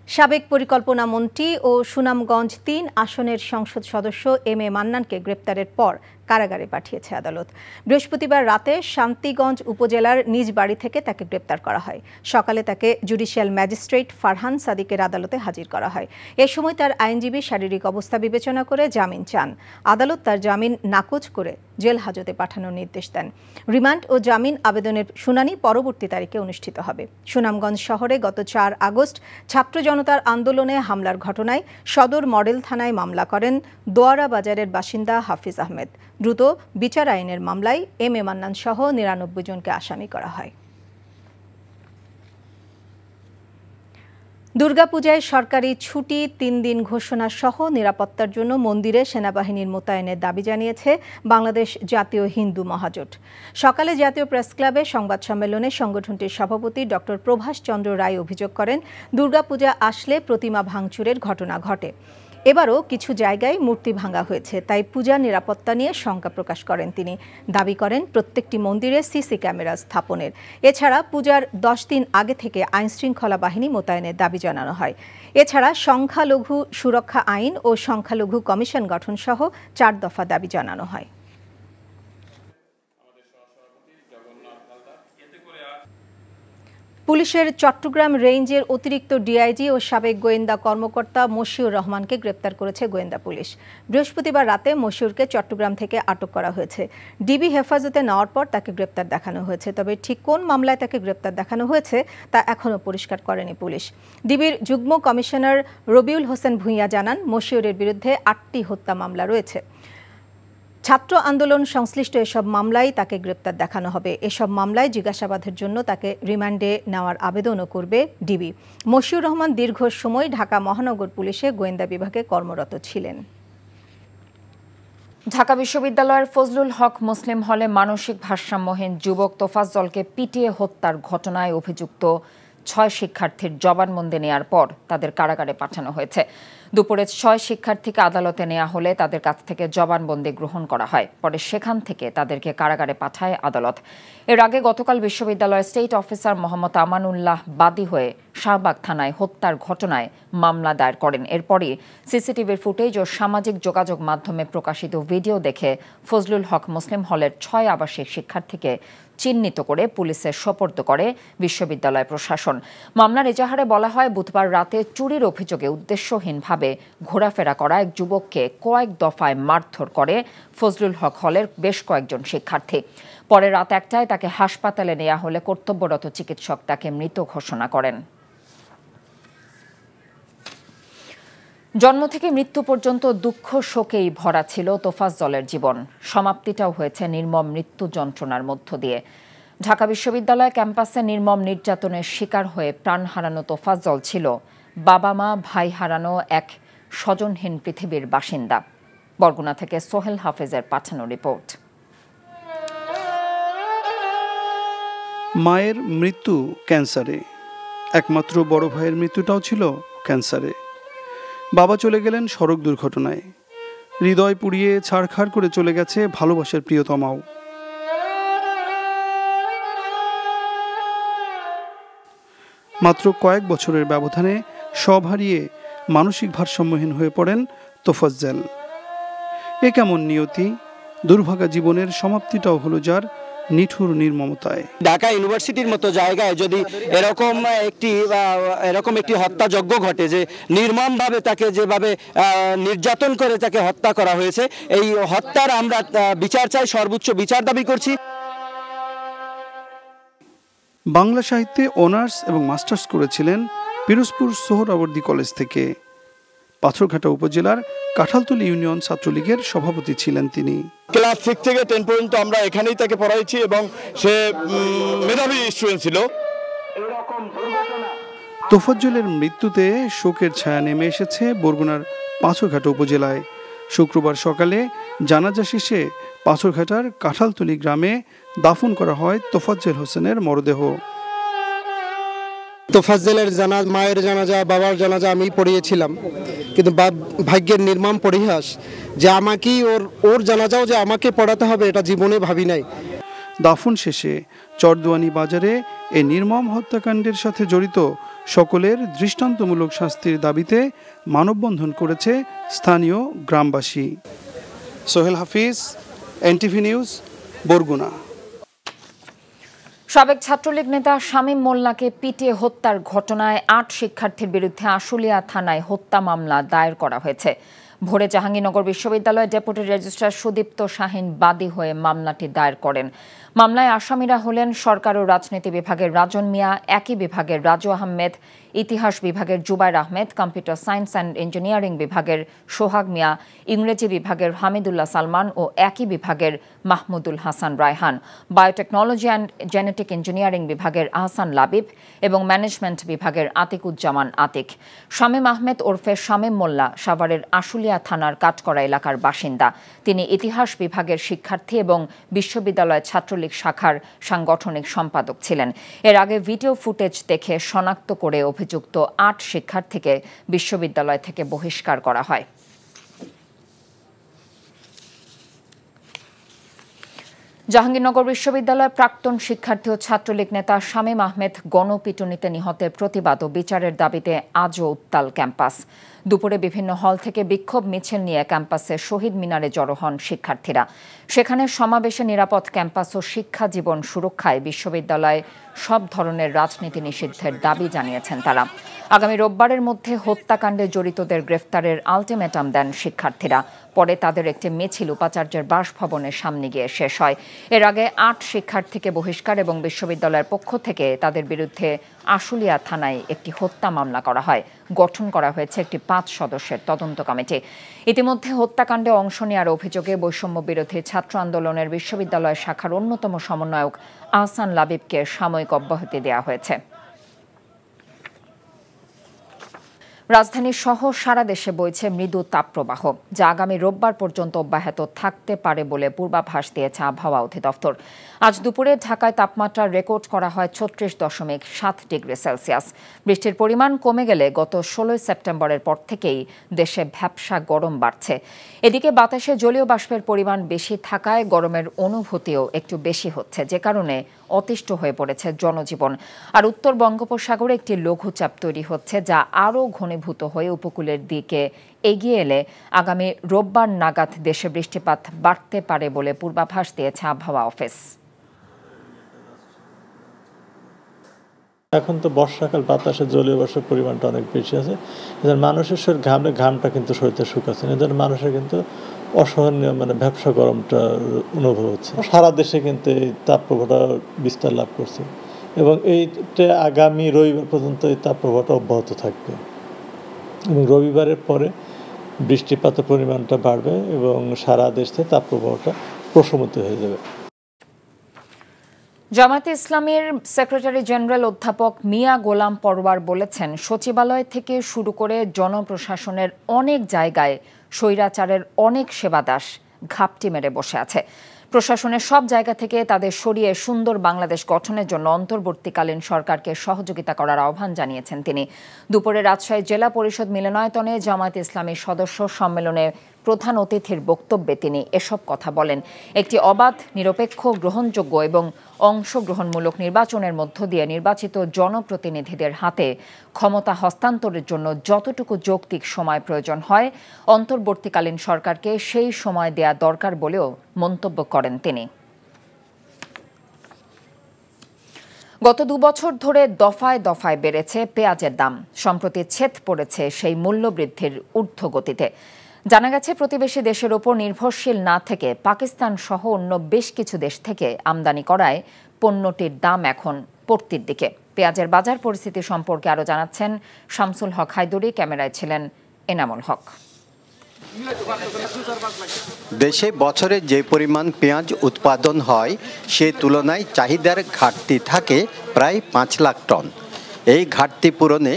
সাবেক পরিকল্পনা মন্ত্রী ও সুনামগঞ্জ 3 আসনের সংসদ সদস্য এম এ মান্নানকে গ্রেপ্তারের পর কারাগারে পাঠিয়েছে আদালত। বৃহস্পতিবার রাতে শান্তিগঞ্জ উপজেলার নিজ বাড়ি থেকে তাকে গ্রেপ্তার করা হয়। সকালে তাকে জুডিশিয়াল ম্যাজিস্ট্রেট ফারহান সাদিকের আদালতে হাজির করা হয়। এ সময় তার আইনজীবী শারীরিক অবস্থা বিবেচনা করে জামিন চান। আদালত তার জামিন নাকচ করে জেল হাজতে পাঠানোর নির্দেশ দেন। রিমান্ড ও জামিন আবেদনের শুনানি পরবর্তী তারিখে অনুষ্ঠিত হবে। সুনামগঞ্জ শহরে গত 4 আগস্ট ছাত্র জনতার আন্দোলনে হামলার ঘটনায় সদর মডেল থানায় মামলা করেন দোয়ারা বাজারের বাসিন্দা হাফিজ আহমেদ। দ্রুত বিচার আইনের মামলায় এম এ মান্নান সহ 99 জনকে আসামি করা হয়। দুর্গাপূজায় সরকারি ছুটি 3 দিন ঘোষণা সহ নিরাপত্তার জন্য মন্দিরে সেনাবাহিনীর মোতায়েনের দাবি জানিয়েছে বাংলাদেশ জাতীয় হিন্দু মহাজোট। সকালে জাতীয় প্রেস ক্লাবে সংবাদ সম্মেলনে সংগঠনটির সভাপতি ডক্টর প্রভাষ চন্দ্র রায় অভিযোগ করেন, দুর্গাপূজা আসলে প্রতিমা ভাঙচুরের ঘটনা ঘটে। এবারও কিছু জায়গায় মূর্তি ভাঙা হয়েছে, তাই পূজার নিরাপত্তা নিয়ে শঙ্কা প্রকাশ করেন তিনি। দাবি করেন প্রত্যেকটি মন্দিরে সিসি ক্যামেরা স্থাপনের। এছাড়া পূজার 10 দিন আগে থেকে আইনশৃঙ্খলা বাহিনী মোতায়েনের দাবি জানানো হয়। এছাড়া সংখ্যালঘু সুরক্ষা আইন ও সংখ্যালঘু কমিশন গঠন সহ 4 দফা দাবি জানানো হয়। পুলিশের চট্টগ্রাম রেঞ্জের অতিরিক্ত ডিআইজি ও সাবেক গোয়েন্দা কর্মকর্তা মশিউর রহমানকে গ্রেপ্তার করেছে গোয়েন্দা পুলিশ। বৃহস্পতিবার রাতে মশিউরকে চট্টগ্রাম থেকে আটক করা হয়েছে। ডিবি হেফাজতে নেওয়ার পর তাকে গ্রেপ্তার দেখানো হয়েছে। তবে ঠিক কোন মামলায় তাকে গ্রেপ্তার দেখানো হয়েছে তা এখনও পরিষ্কার করেনি পুলিশ। ডিবির যুগ্ম কমিশনার রবিউল হোসেন ভূঁইয়া জানান, মশিউরের বিরুদ্ধে 8টি হত্যা মামলা রয়েছে। ছাত্র আন্দোলন সংশ্লিষ্ট এসব মামলায় তাকে গ্রেপ্তার দেখানো হবে। এসব মামলায় জিজ্ঞাসাবাদের জন্য তাকে রিমান্ডে নেওয়ার আবেদনও করবে ডিবি। মশিউর রহমান দীর্ঘ সময় ঢাকা মহানগর পুলিশে গোয়েন্দা বিভাগে কর্মরত ছিলেন। ঢাকা বিশ্ববিদ্যালয়ের ফজলুল হক মুসলিম হলে মানসিক ভারসাম্যহীন যুবক তোফাজ্জলকে পিটিয়ে হত্যার ঘটনায় অভিযুক্ত 6 শিক্ষার্থীর জবানবন্দি নেওয়ার পর তাদের কারাগারে পাঠানো হয়েছে। দুপুরে 6 শিক্ষার্থীকে আদালতে নেওয়া হলে তাদের কাছ থেকে জবানবন্দি গ্রহণ করা হয়। পরে সেখান থেকে তাদেরকে কারাগারে পাঠায় আদালত। এর আগে গতকাল বিশ্ববিদ্যালয়ের স্টেট অফিসার মোহাম্মদ আমানুল্লাহ বাদী হয়ে শাহবাগ থানায় হত্যার ঘটনায় মামলা দায়ের করেন। এরপরই সিসিটিভির ফুটেজ ও সামাজিক যোগাযোগ মাধ্যমে প্রকাশিত ভিডিও দেখে ফজলুল হক মুসলিম হলের 6 আবাসিক শিক্ষার্থীকে চিহ্নিত করে পুলিশের সোপর্দ করে বিশ্ববিদ্যালয় প্রশাসন। মামলার এজাহারে বলা হয়, বুধবার রাতে চুরির অভিযোগে উদ্দেশ্যহীনভাবে ঘোরাফেরা করা এক যুবককে কয়েক দফায় মারধর করে ফজলুল হক হলের বেশ কয়েকজন শিক্ষার্থী। পরে রাত 1টায় তাকে হাসপাতালে নেওয়া হলে কর্তব্যরত চিকিৎসক তাকে মৃত ঘোষণা করেন। জন্ম থেকে মৃত্যু পর্যন্ত দুঃখ শোকেই ভরা ছিল তোফাজ্জলের জীবন। সমাপ্তিটাও হয়েছে নির্মম মৃত্যু যন্ত্রণার মধ্য দিয়ে। ঢাকা বিশ্ববিদ্যালয় ক্যাম্পাসে নির্মম নির্যাতনের শিকার হয়ে প্রাণ হারানো তোফাজ্জল ছিল বাবা মা ভাই হারানো এক স্বজনহীন পৃথিবীর বাসিন্দা। বরগুনা থেকে সোহেল হাফেজের পাঠানো রিপোর্ট। মায়ের মৃত্যু ক্যান্সারে, একমাত্র বড় ভাইয়ের মৃত্যুটাও ছিল ক্যান্সারে। বাবা চলে গেলেন সড়ক দুর্ঘটনায়। হৃদয় পুড়িয়ে ছাড়খাড় করে চলে গেছে ভালোবাসার প্রিয়তমাও। মাত্র কয়েক বছরের ব্যবধানে সব হারিয়ে মানসিক ভারসাম্যহীন হয়ে পড়েন তোফাজ্জল। এ কেমন নিয়তি! দুর্ভাগা জীবনের সমাপ্তিটাও হলো যার নিঠুর নির্মমতায়। ঢাকা ইউনিভার্সিটির মতো জায়গায় যদি এরকম একটি হত্যাযজ্ঞ ঘটে, যে নির্মমভাবে তাকে যেভাবে নির্যাতন করে তাকে হত্যা করা হয়েছে, এই হত্যার আমরা বিচার চাই, সর্বোচ্চ বিচার দাবি করছি। বাংলা সাহিত্যে অনার্স এবং মাস্টার্স করেছিলেন পিরোজপুর সোহরাওয়ার্দী কলেজ থেকে। পাথরঘাটা উপজেলার কাঁঠালতলী ইউনিয়ন ছাত্রলীগের সভাপতি ছিলেন তিনি। ক্লাস 6 থেকে 10 পর্যন্ত আমরা এখানেই তাকে পড়াইছি এবং সে মেধাবী স্টুডেন্ট ছিল। তোফাজ্জলের মৃত্যুতে শোকের ছায়া নেমে এসেছে বরগুনার পাথরঘাটা উপজেলায়। শুক্রবার সকালে জানাজা শেষে পাথরঘাটার কাঁঠালতলী গ্রামে দাফন করা হয় তোফাজ্জল হোসেনের মরদেহ। তোফাজ্জলের মায়ের জানাজা, বাবার জানাজা আমি পড়িয়েছিলাম, কিন্তু ভাগ্যের নির্মম পরিহাস যে আমাকেই ওর জানাজাও যে আমাকে পড়াতে হবে এটা জীবনে ভাবি নাই। দাফন শেষে চরদুয়ানি বাজারে এই নির্মম হত্যাকাণ্ডের সাথে জড়িত সকলের দৃষ্টান্তমূলক শাস্তির দাবিতে মানববন্ধন করেছে স্থানীয় গ্রামবাসী। সোহেল হাফিজ, এনটিভি নিউজ, বরগুনা। সাবেক ছাত্রলীগ নেতা শামীম মোল্লাকে পিটিয়ে হত্যার ঘটনায় 8 শিক্ষার্থীর বিরুদ্ধে আশুলিয়া থানায় হত্যা মামলা দায়ের করা হয়েছে। ভোরে জাহাঙ্গীরনগর বিশ্ববিদ্যালয়ের ডেপুটি রেজিস্ট্রার সুদীপ্ত শাহীন বাদী হয়ে মামলাটি দায়ের করেন। মামলায় আসামিরা হলেন সরকার ও রাজনীতি বিভাগের রাজন মিয়া, একই বিভাগের রাজু আহমেদ, ইতিহাস বিভাগের Zubair Ahmed, computer science and engineering বিভাগের সোহাগ মিয়া, ইংরেজি বিভাগের হামিদুল্লাহ সালমান ও একই বিভাগের Mahmudul Hasan Raihan, biotechnology and genetic engineering বিভাগের আহসান লাবিব এবং ম্যানেজমেন্ট বিভাগের আতিকুজ্জামান আতিক। শামীম আহমেদ ওরফে শামীম মোল্লা সাভারের আশুলিয়া থানার কাঠকড়া এলাকার বাসিন্দা। তিনি ইতিহাস বিভাগের শিক্ষার্থী এবং বিশ্ববিদ্যালয়ের ছাত্রলীগ শাখার সাংগঠনিক সম্পাদক ছিলেন। এর আগে ভিডিও ফুটেজ দেখে শনাক্ত করে অভিযুক্ত 8 শিক্ষার্থীকে বিশ্ববিদ্যালয় থেকে বহিষ্কার করা হয়। জাহাঙ্গীরনগর বিশ্ববিদ্যালয়ের প্রাক্তন শিক্ষার্থী ও ছাত্রলীগ নেতা শামীম আহমেদ গণপিটুনিতে নিহতের প্রতিবাদ ও বিচারের দাবিতে আজও উত্তাল ক্যাম্পাস। দুপুরে বিভিন্ন হল থেকে বিক্ষোভ মিছিল নিয়ে ক্যাম্পাসে শহীদ মিনারে জড়ো হন শিক্ষার্থীরা। সেখানে সমাবেশে নিরাপদ ক্যাম্পাস ও শিক্ষা জীবন সুরক্ষায় বিশ্ববিদ্যালয়ে সব ধরনের রাজনীতি নিষিদ্ধের দাবি জানিয়েছেন তারা। আগামী রোববারের মধ্যে হত্যাকাণ্ডে জড়িতদের গ্রেফতারের আলটিমেটাম দেন শিক্ষার্থীরা। পরে তাদের একটি মিছিল উপাচার্যের বাসভবনের সামনে গিয়ে শেষ হয়। এর আগে 8 শিক্ষার্থীকে বহিষ্কার এবং বিশ্ববিদ্যালয়ের পক্ষ থেকে তাদের বিরুদ্ধে আশুলিয়া থানায় একটি হত্যা মামলা করা হয়। গঠন করা হয়েছে একটি 5 সদস্যের তদন্ত কমিটি। ইতিমধ্যে হত্যাকাণ্ডে অংশ নেওয়ার অভিযোগে বৈষম্য বিরোধী ছাত্র আন্দোলনের বিশ্ববিদ্যালয় শাখার অন্যতম সমন্বয়ক আহসান লাবিবকে সাময়িক অব্যাহতি দেওয়া হয়েছে। রাজধানী সহ সারা দেশে বইছে মৃদু তাপপ্রবাহ, যা আগামী রোববার পর্যন্ত অব্যাহত থাকতে পারে বলে পূর্বাভাস দিয়েছে আবহাওয়া অধিদপ্তর। আজ দুপুরে ঢাকায় তাপমাত্রা রেকর্ড করা হয় 36.7 ডিগ্রি সেলসিয়াস। বৃষ্টির পরিমাণ কমে গেলে গত 16 সেপ্টেম্বরের পর থেকেই দেশে ভ্যাপসা গরম বাড়ছে। এদিকে বাতাসে জলীয় বাষ্পের পরিমাণ বেশি থাকায় গরমের অনুভূতিও একটু বেশি হচ্ছে, যে কারণে অতিষ্ঠ হয়ে পড়েছে জনজীবন। আর উত্তর বঙ্গোপসাগরে একটি লঘুচাপ তৈরি হচ্ছে, যা আরও ঘনীভূত হয়ে উপকূলের দিকে এগিয়ে এলে আগামী রোববার নাগাদ দেশে বৃষ্টিপাত বাড়তে পারে বলে পূর্বাভাস দিয়েছে আবহাওয়া অফিস। এখন তো বর্ষাকাল, বাতাসে জলীয় বাষ্পের পরিমাণটা অনেক বেশি আছে। এদের মানুষের শরীর ঘামটা কিন্তু শরীরে শুকাচ্ছে না। এদের মানুষের কিন্তু অসহনীয় ভ্যাপসা গরমটা অনুভব হচ্ছে। সারা দেশে কিন্তু এই তাপপ্রবাহটা বিস্তার লাভ করছে এবং এইটা আগামী রবিবার পর্যন্ত এই তাপপ্রবাহটা অব্যাহত থাকবে এবং রবিবারের পরে বৃষ্টিপাতের পরিমাণটা বাড়বে এবং সারা দেশ থেকে তাপপ্রবাহটা প্রশমিত হয়ে যাবে। জামায়াতে ইসলামীর সেক্রেটারি জেনারেল অধ্যাপক মিয়া গোলাম পরওয়ার বলেছেন, সচিবালয় থেকে শুরু করে জনপ্রশাসনের অনেক জায়গায় স্বৈরাচারের অনেক সেবাদাস ঘাপটি মেরে বসে আছে। প্রশাসনের সব জায়গা থেকে তাদের সরিয়ে সুন্দর বাংলাদেশ গঠনের জন্য অন্তর্বর্তীকালীন সরকারকে সহযোগিতা করার আহ্বান জানিয়েছেন তিনি। দুপুরে রাজশাহী জেলা পরিষদ মিলনায়তনে জামায়াতে ইসলামীর সদস্য সম্মেলনে প্রধান অতিথির বক্তব্যে তিনি এসব কথা বলেন। একটি অবাধ, নিরপেক্ষ, গ্রহণযোগ্য এবং অংশগ্রহণমূলক নির্বাচনের মধ্য দিয়ে নির্বাচিত জনপ্রতিনিধিদের হাতে ক্ষমতা হস্তান্তরের জন্য যতটুকু যৌক্তিক সময় প্রয়োজন হয় অন্তর্বর্তীকালীন সরকারকে সেই সময় দেয়া দরকার বলেও মন্তব্য করেন তিনি। গত 2 বছর ধরে দফায় দফায় বেড়েছে পেঁয়াজের দাম। সম্প্রতি ছেদ পড়েছে সেই মূল্যবৃদ্ধির ঊর্ধ্বগতিতে। জানা গেছে, প্রতিবেশী দেশের ওপর নির্ভরশীল না থেকে পাকিস্তান সহ অন্য বেশ কিছু দেশ থেকে আমদানি করায় পণ্যটির দাম এখন পড়তির দিকে। পেঁয়াজের বাজার পরিস্থিতি সম্পর্কে আরও জানাচ্ছেন শামসুল হক হায়দরি। ক্যামেরায় ছিলেন এনামুল হক। দেশে বছরে যে পরিমাণ পেঁয়াজ উৎপাদন হয় সে তুলনায় চাহিদার ঘাটতি থাকে প্রায় 5 লাখ টন। এই ঘাটতি পূরণে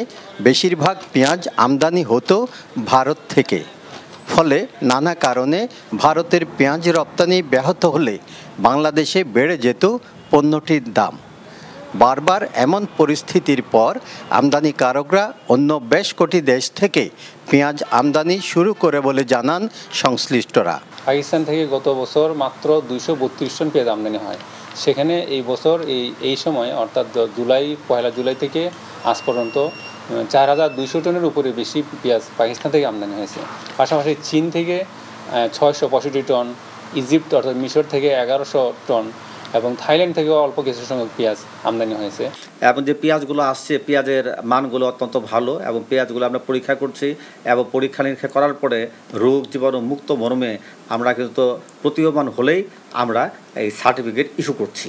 বেশিরভাগ পেঁয়াজ আমদানি হতো ভারত থেকে। ফলে নানা কারণে ভারতের পেঁয়াজ রপ্তানি ব্যাহত হলে বাংলাদেশে বেড়ে যেত পণ্যটির দাম। বারবার এমন পরিস্থিতির পর আমদানিকারকরা অন্য বেশ কটি দেশ থেকে পেঁয়াজ আমদানি শুরু করে বলে জানান সংশ্লিষ্টরা। পাকিস্তান থেকে গত বছর মাত্র 232 টন পেঁয়াজ আমদানি হয়। সেখানে এই বছর এই সময় অর্থাৎ পয়লা জুলাই থেকে আজ পর্যন্ত 4200 টনের উপরে বেশি পেঁয়াজ পাকিস্তান থেকে আমদানি হয়েছে। পাশাপাশি চীন থেকে 665 টন, ইজিপ্ট অর্থাৎ মিশর থেকে 1100 টন এবং থাইল্যান্ড থেকেও অল্প কিছু সংখ্যক পেঁয়াজ আমদানি হয়েছে। এবং যে পেঁয়াজগুলো আসছে পেঁয়াজের মানগুলো অত্যন্ত ভালো এবং পেঁয়াজগুলো আমরা পরীক্ষা করছি এবং পরীক্ষা নিরীক্ষা করার পরে রোগ জীবাণু মুক্ত মর্মে আমরা কিন্তু প্রতীয়মান হলেই আমরা এই সার্টিফিকেট ইস্যু করছি।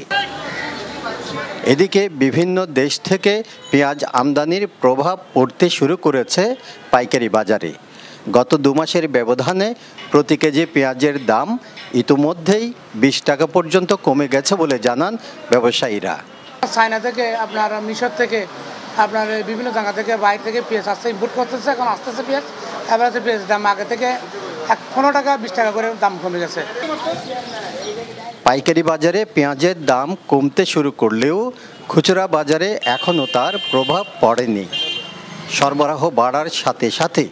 এদিকে বিভিন্ন দেশ থেকে পেঁয়াজ আমদানির প্রভাব পড়তে শুরু করেছে পাইকারি বাজারে। গত 2 মাসের ব্যবধানে প্রতি কেজি পেঁয়াজের দাম ইতিমধ্যেই 20 টাকা পর্যন্ত কমে গেছে বলে জানান ব্যবসায়ীরা। চায়না থেকে আপনার মিশর থেকে আপনার বিভিন্ন জায়গা থেকে বাইরে থেকে পেঁয়াজ আসছে, ইম্পোর্ট করতেছে, এখন আসতেছে পেঁয়াজ। এবার হচ্ছে পেঁয়াজের দাম আগে থেকে 15 টাকা 20 টাকা করে দাম কমে গেছে। পাইকারি বাজারে পেঁয়াজের দাম কমতে শুরু করলেও খুচরা বাজারে এখনও তার প্রভাব পড়েনি। সরবরাহ বাড়ার সাথে সাথে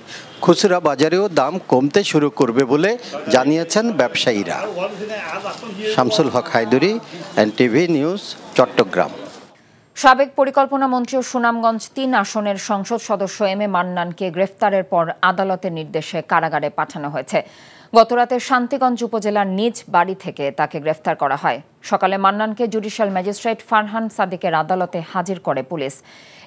খুচরা বাজারেও দাম কমতে শুরু করবে বলে জানিয়েছেন ব্যবসায়ীরা। শামসুল হক হায়দরি, এনটিভি নিউজ, চট্টগ্রাম। সাবেক পরিকল্পনা মন্ত্রী ও সুনামগঞ্জ 3 আসনের সংসদ সদস্য এম এ মান্নানকে গ্রেফতারের পর আদালতের নির্দেশে কারাগারে পাঠানো হয়েছে। গতরাতে শান্তিগঞ্জ উপজেলার নিজ বাড়ি থেকে তাকে গ্রেফতার করা হয়। সকালে মান্নানকে জুডিশিয়াল ম্যাজিস্ট্রেট ফারহান সাদিকের আদালতে হাজির করে পুলিশ।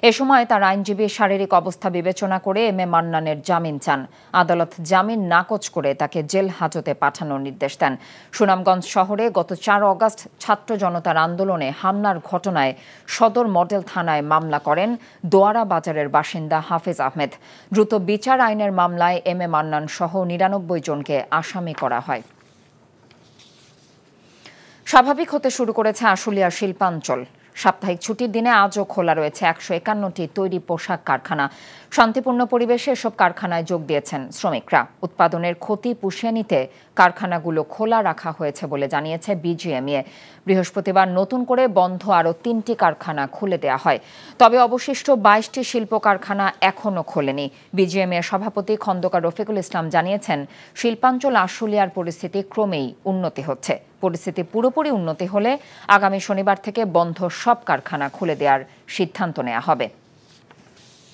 এ সময় তার আইনজীবী শারীরিক অবস্থা বিবেচনা করে এম এ মান্নানের জামিন চান। আদালত জামিন নাকচ করে তাকে জেল হাজতে পাঠানোর নির্দেশ দেন। সুনামগঞ্জ শহরে গত 4 অগস্ট ছাত্র জনতার আন্দোলনে হামলার ঘটনায় সদর মডেল থানায় মামলা করেন দোয়ারা বাজারের বাসিন্দা হাফেজ আহমেদ। দ্রুত বিচার আইনের মামলায় এম এ মান্নান সহ 99 জনকে আসামি করা হয়। স্বাভাবিক হতে শুরু করেছে আশুলিয়ার শিল্পাঞ্চল। সাপ্তাহিক ছুটির দিনে আজও খোলা রয়েছে 151টি তৈরি পোশাক কারখানা। শান্তিপূর্ণ পরিবেশে এসব কারখানায় যোগ দিয়েছেন শ্রমিকরা। উৎপাদনের ক্ষতি পুষিয়ে নিতে কারখানাগুলো খোলা রাখা হয়েছে বলে জানিয়েছে বিজিএমইএ। বৃহস্পতিবার নতুন করে বন্ধ আরও 3টি কারখানা খুলে দেওয়া হয়। তবে অবশিষ্ট 22টি শিল্প কারখানা এখনও খোলেনি। বিজিএমইএ সভাপতি খন্দকার রফিকুল ইসলাম জানিয়েছেন, শিল্পাঞ্চল আশুলিয়ার পরিস্থিতি ক্রমেই উন্নতি হচ্ছে। পরিস্থিতি পুরোপুরি উন্নতি হলে আগামী শনিবার থেকে বন্ধ সব কারখানা খুলে দেওয়ার সিদ্ধান্ত নেওয়া হবে।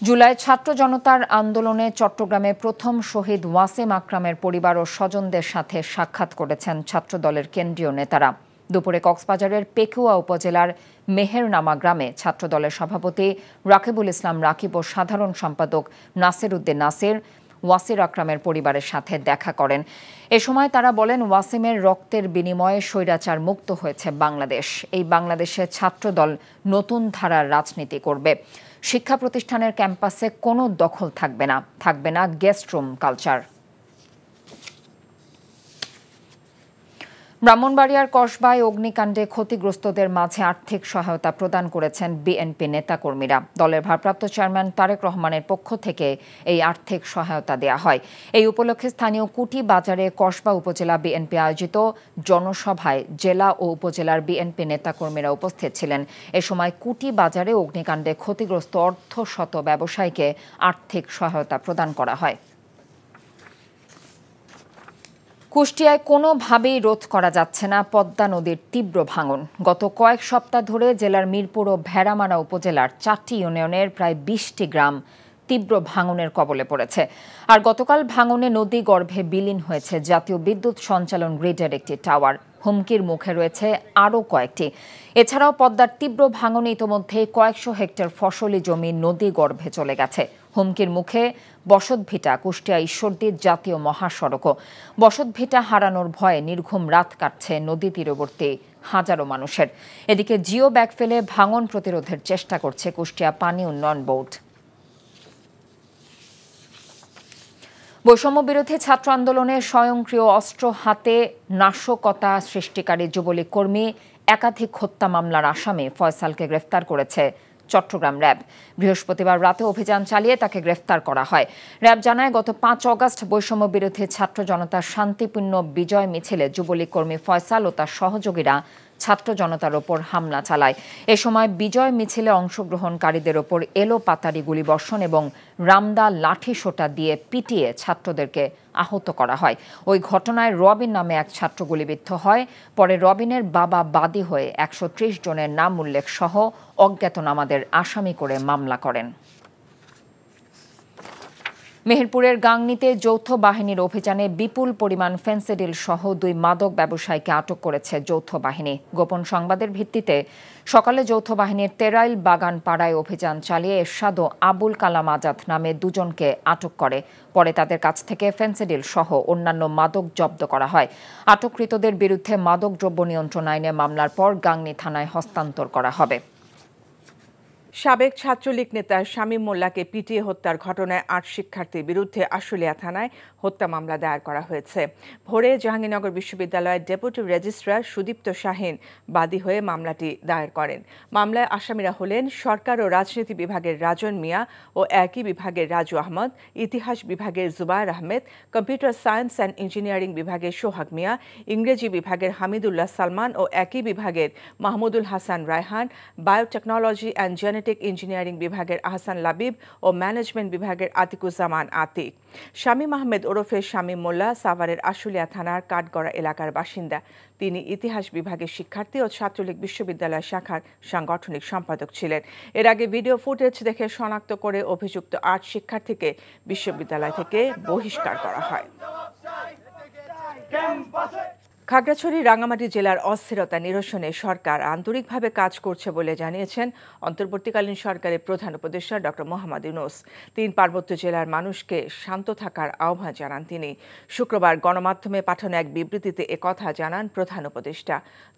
জুলাই ছাত্র জনতার আন্দোলনে চট্টগ্রামে প্রথম শহীদ ওয়াসিম আকরামের পরিবার ও স্বজনদের সাথে সাক্ষাৎ করেছেন ছাত্রদলের কেন্দ্রীয় নেতারা। দুপুরে কক্সবাজারের পেকুয়া উপজেলার মেহেরনামা গ্রামে ছাত্রদলের সভাপতি রাকিবুল ইসলাম রাকিব ও সাধারণ সম্পাদক নাসির উদ্দিন নাসির ওয়াসির আকরামের পরিবারের সাথে দেখা করেন। এ সময় তারা বলেন, ওয়াসিমের রক্তের বিনিময়ে স্বৈরাচার মুক্ত হয়েছে বাংলাদেশ। এই বাংলাদেশে ছাত্রদল নতুন ধারার রাজনীতি করবে। শিক্ষা প্রতিষ্ঠানের ক্যাম্পাসে কোনো দখল থাকবে না গেস্ট রুম কালচার। ব্রাহ্মণবাড়িয়ার কসবায় অগ্নিকাণ্ডে ক্ষতিগ্রস্তদের মাঝে আর্থিক সহায়তা প্রদান করেছেন বিএনপি নেতাকর্মীরা। দলের ভারপ্রাপ্ত চেয়ারম্যান তারেক রহমানের পক্ষ থেকে এই আর্থিক সহায়তা দেয়া হয়। এই উপলক্ষে স্থানীয় কুটি বাজারে কসবা উপজেলা বিএনপি আয়োজিত জনসভায় জেলা ও উপজেলার বিএনপি নেতাকর্মীরা উপস্থিত ছিলেন। এ সময় কুটি বাজারে অগ্নিকাণ্ডে ক্ষতিগ্রস্ত অর্ধশত ব্যবসায়ীকে আর্থিক সহায়তা প্রদান করা হয়। কুষ্টিয়ায় কোনোভাবেই রোধ করা যাচ্ছে না পদ্মা নদীর তীব্র ভাঙন। গত কয়েক সপ্তাহ ধরে জেলার মিরপুর ও ভেড়ামারা উপজেলার 4টি ইউনিয়নের প্রায় 20টি গ্রাম তীব্র ভাঙনের কবলে পড়েছে। আর গতকাল ভাঙনে নদী গর্ভে বিলীন হয়েছে জাতীয় বিদ্যুৎ সঞ্চালন গ্রিডের একটি টাওয়ার। হুমকির মুখে রয়েছে আরও কয়েকটি। এছাড়াও পদ্মার তীব্র ভাঙনে ইতোমধ্যে কয়েকশো হেক্টর ফসলি জমি নদী গর্ভে চলে গেছে। হুমকির মুখে বসতভিটা কুষ্টিয়া ঈশ্বরদীর জাতীয় মহাসড়কও। বসতভিটা হারানোর ভয়ে নির্ঘুম রাত কাটছে নদী তীরবর্তী হাজারো মানুষের। এদিকে জিও ব্যাগ ফেলে ভাঙন প্রতিরোধের চেষ্টা করছে কুষ্টিয়া পানি উন্নয়ন বোর্ড। বৈষম্য বিরোধী ছাত্র আন্দোলনে স্বয়ংক্রিয় অস্ত্র হাতে নাশকতা সৃষ্টিকারী যুবলীগ কর্মী একাধিক হত্যা মামলার আসামি ফয়সালকে গ্রেফতার করেছে চট্টগ্রাম র্যাব। বৃহস্পতিবার রাতে অভিযান চালিয়ে তাকে গ্রেফতার করা হয়। র্যাব জানায়, গত 5 অগস্ট বৈষম্য বিরোধী ছাত্র জনতার শান্তিপূর্ণ বিজয় মিছিলে যুবলীগ কর্মী ফয়সাল ও তার সহযোগীরা ছাত্র জনতার ওপর হামলা চালায়। এ সময় বিজয় মিছিলে অংশগ্রহণকারীদের ওপর এলোপাতাড়ি গুলিবর্ষণ এবং রামদা লাঠি সোঁটা দিয়ে পিটিয়ে ছাত্রদেরকে আহত করা হয়। ওই ঘটনায় রবিন নামে এক ছাত্র গুলিবিদ্ধ হয়। পরে রবিনের বাবা বাদী হয়ে 130 জনের নাম উল্লেখ সহ অজ্ঞাতনামাদের আসামি করে মামলা করেন। মেহেরপুরের গাংনীতে যৌথ বাহিনীর অভিযানে বিপুল পরিমাণ ফেন্সিডিল সহ 2 মাদক ব্যবসায়ীকে আটক করেছে যৌথ বাহিনী। গোপন সংবাদের ভিত্তিতে সকালে যৌথ বাহিনীর তেরাইল বাগান পাড়ায় অভিযান চালিয়ে এরশাদ ও আবুল কালাম আজাদ নামে 2 জনকে আটক করে। পরে তাদের কাছ থেকে ফেন্সিডিল সহ অন্যান্য মাদক জব্দ করা হয়। আটককৃতদের বিরুদ্ধে মাদক দ্রব্য নিয়ন্ত্রণ আইনে মামলার পর গাংনী থানায় হস্তান্তর করা হবে। সাবেক ছাত্রলীগ নেতা শামীম মোল্লাকে পিটিয়ে হত্যার ঘটনায় 8 শিক্ষার্থীর বিরুদ্ধে আশুলিয়া থানায় হত্যা মামলা দায়ের করা হয়েছে। ভোরে জাহাঙ্গীরনগর বিশ্ববিদ্যালয়ের ডেপুটি রেজিস্ট্রার সুদীপ্ত শাহীন বাদী হয়ে মামলাটি দায়ের করেন। মামলায় আসামিরা হলেন সরকার ও রাজনীতি বিভাগের রাজন মিয়া ও একই বিভাগের রাজু আহমদ, ইতিহাস বিভাগের Zubair Ahmed, computer science and engineering বিভাগের সোহাগ মিয়া, ইংরেজি বিভাগের হামিদুল্লাহ সালমান ও একই বিভাগের Mahmudul Hasan Raihan, biotechnology and genetic engineering বিভাগের আহসান লাবিব ও ম্যানেজমেন্ট বিভাগের আতিকুজ্জামান আতিক। শামীম আহমেদ ওরফে শামীম মোল্লা সাভারের আশুলিয়া থানার কাঠগড়া এলাকার বাসিন্দা। তিনি ইতিহাস বিভাগের শিক্ষার্থী ও ছাত্রলীগ বিশ্ববিদ্যালয় শাখার সাংগঠনিক সম্পাদক ছিলেন। এর আগে ভিডিও ফুটেজ দেখে শনাক্ত করে অভিযুক্ত 8 শিক্ষার্থীকে বিশ্ববিদ্যালয় থেকে বহিষ্কার করা হয়। খাগড়াছড়ি রাঙ্গামাটি জেলার অস্থিরতা নিরসনে সরকার আন্তরিকভাবে কাজ করছে বলে জানিয়েছেন অন্তর্বর্তীকালীন সরকারের প্রধান উপদেষ্টা ডক্টর মোহাম্মদ ইউনূস। 3 পার্বত্য জেলার মানুষকে শান্ত থাকার আহ্বান জানান তিনি। শুক্রবার গণমাধ্যমে পাঠানো এক বিবৃতিতে একথা জানান প্রধান উপদেষ্টা।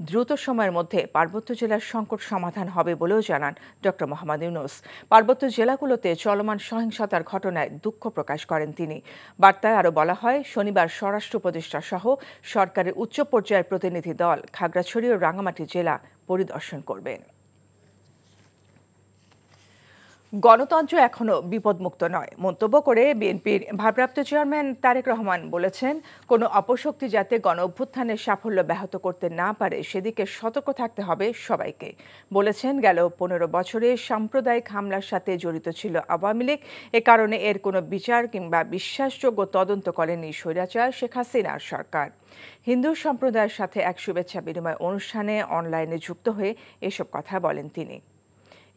দ্রুত সময়ের মধ্যে পার্বত্য জেলার সংকট সমাধান হবে বলেও জানান ডক্টর মোহাম্মদ ইউনূস। পার্বত্য জেলাগুলোতে চলমান সহিংসতার ঘটনায় দুঃখ প্রকাশ করেন তিনি। বার্তায় আরও বলা হয়, শনিবার স্বরাষ্ট্র উপদেষ্টা সহ সরকারের উচ্চ পর্যায়ের প্রতিনিধি দল খাগড়াছড়ি ও রাঙ্গামাটি জেলা পরিদর্শন করবেন। গণতন্ত্র এখনো বিপদমুক্ত নয় মন্তব্য করে বিএনপির ভারপ্রাপ্ত চেয়ারম্যান তারেক রহমান বলেছেন, কোনো অপশক্তি যাতে গণ অভ্যুত্থানের সাফল্য ব্যাহত করতে না পারে সেদিকে সতর্ক থাকতে হবে সবাইকে। বলেছেন, গেল 15 বছরে সাম্প্রদায়িক হামলার সাথে জড়িত ছিল আওয়ামী লীগ। এ কারণে এর কোনো বিচার কিংবা বিশ্বাসযোগ্য তদন্ত করেনি স্বৈরাচার শেখ হাসিনার সরকার। হিন্দু সম্প্রদায়ের সাথে এক শুভেচ্ছা বিনিময় অনুষ্ঠানে অনলাইনে যুক্ত হয়ে এসব কথা বলেন তিনি।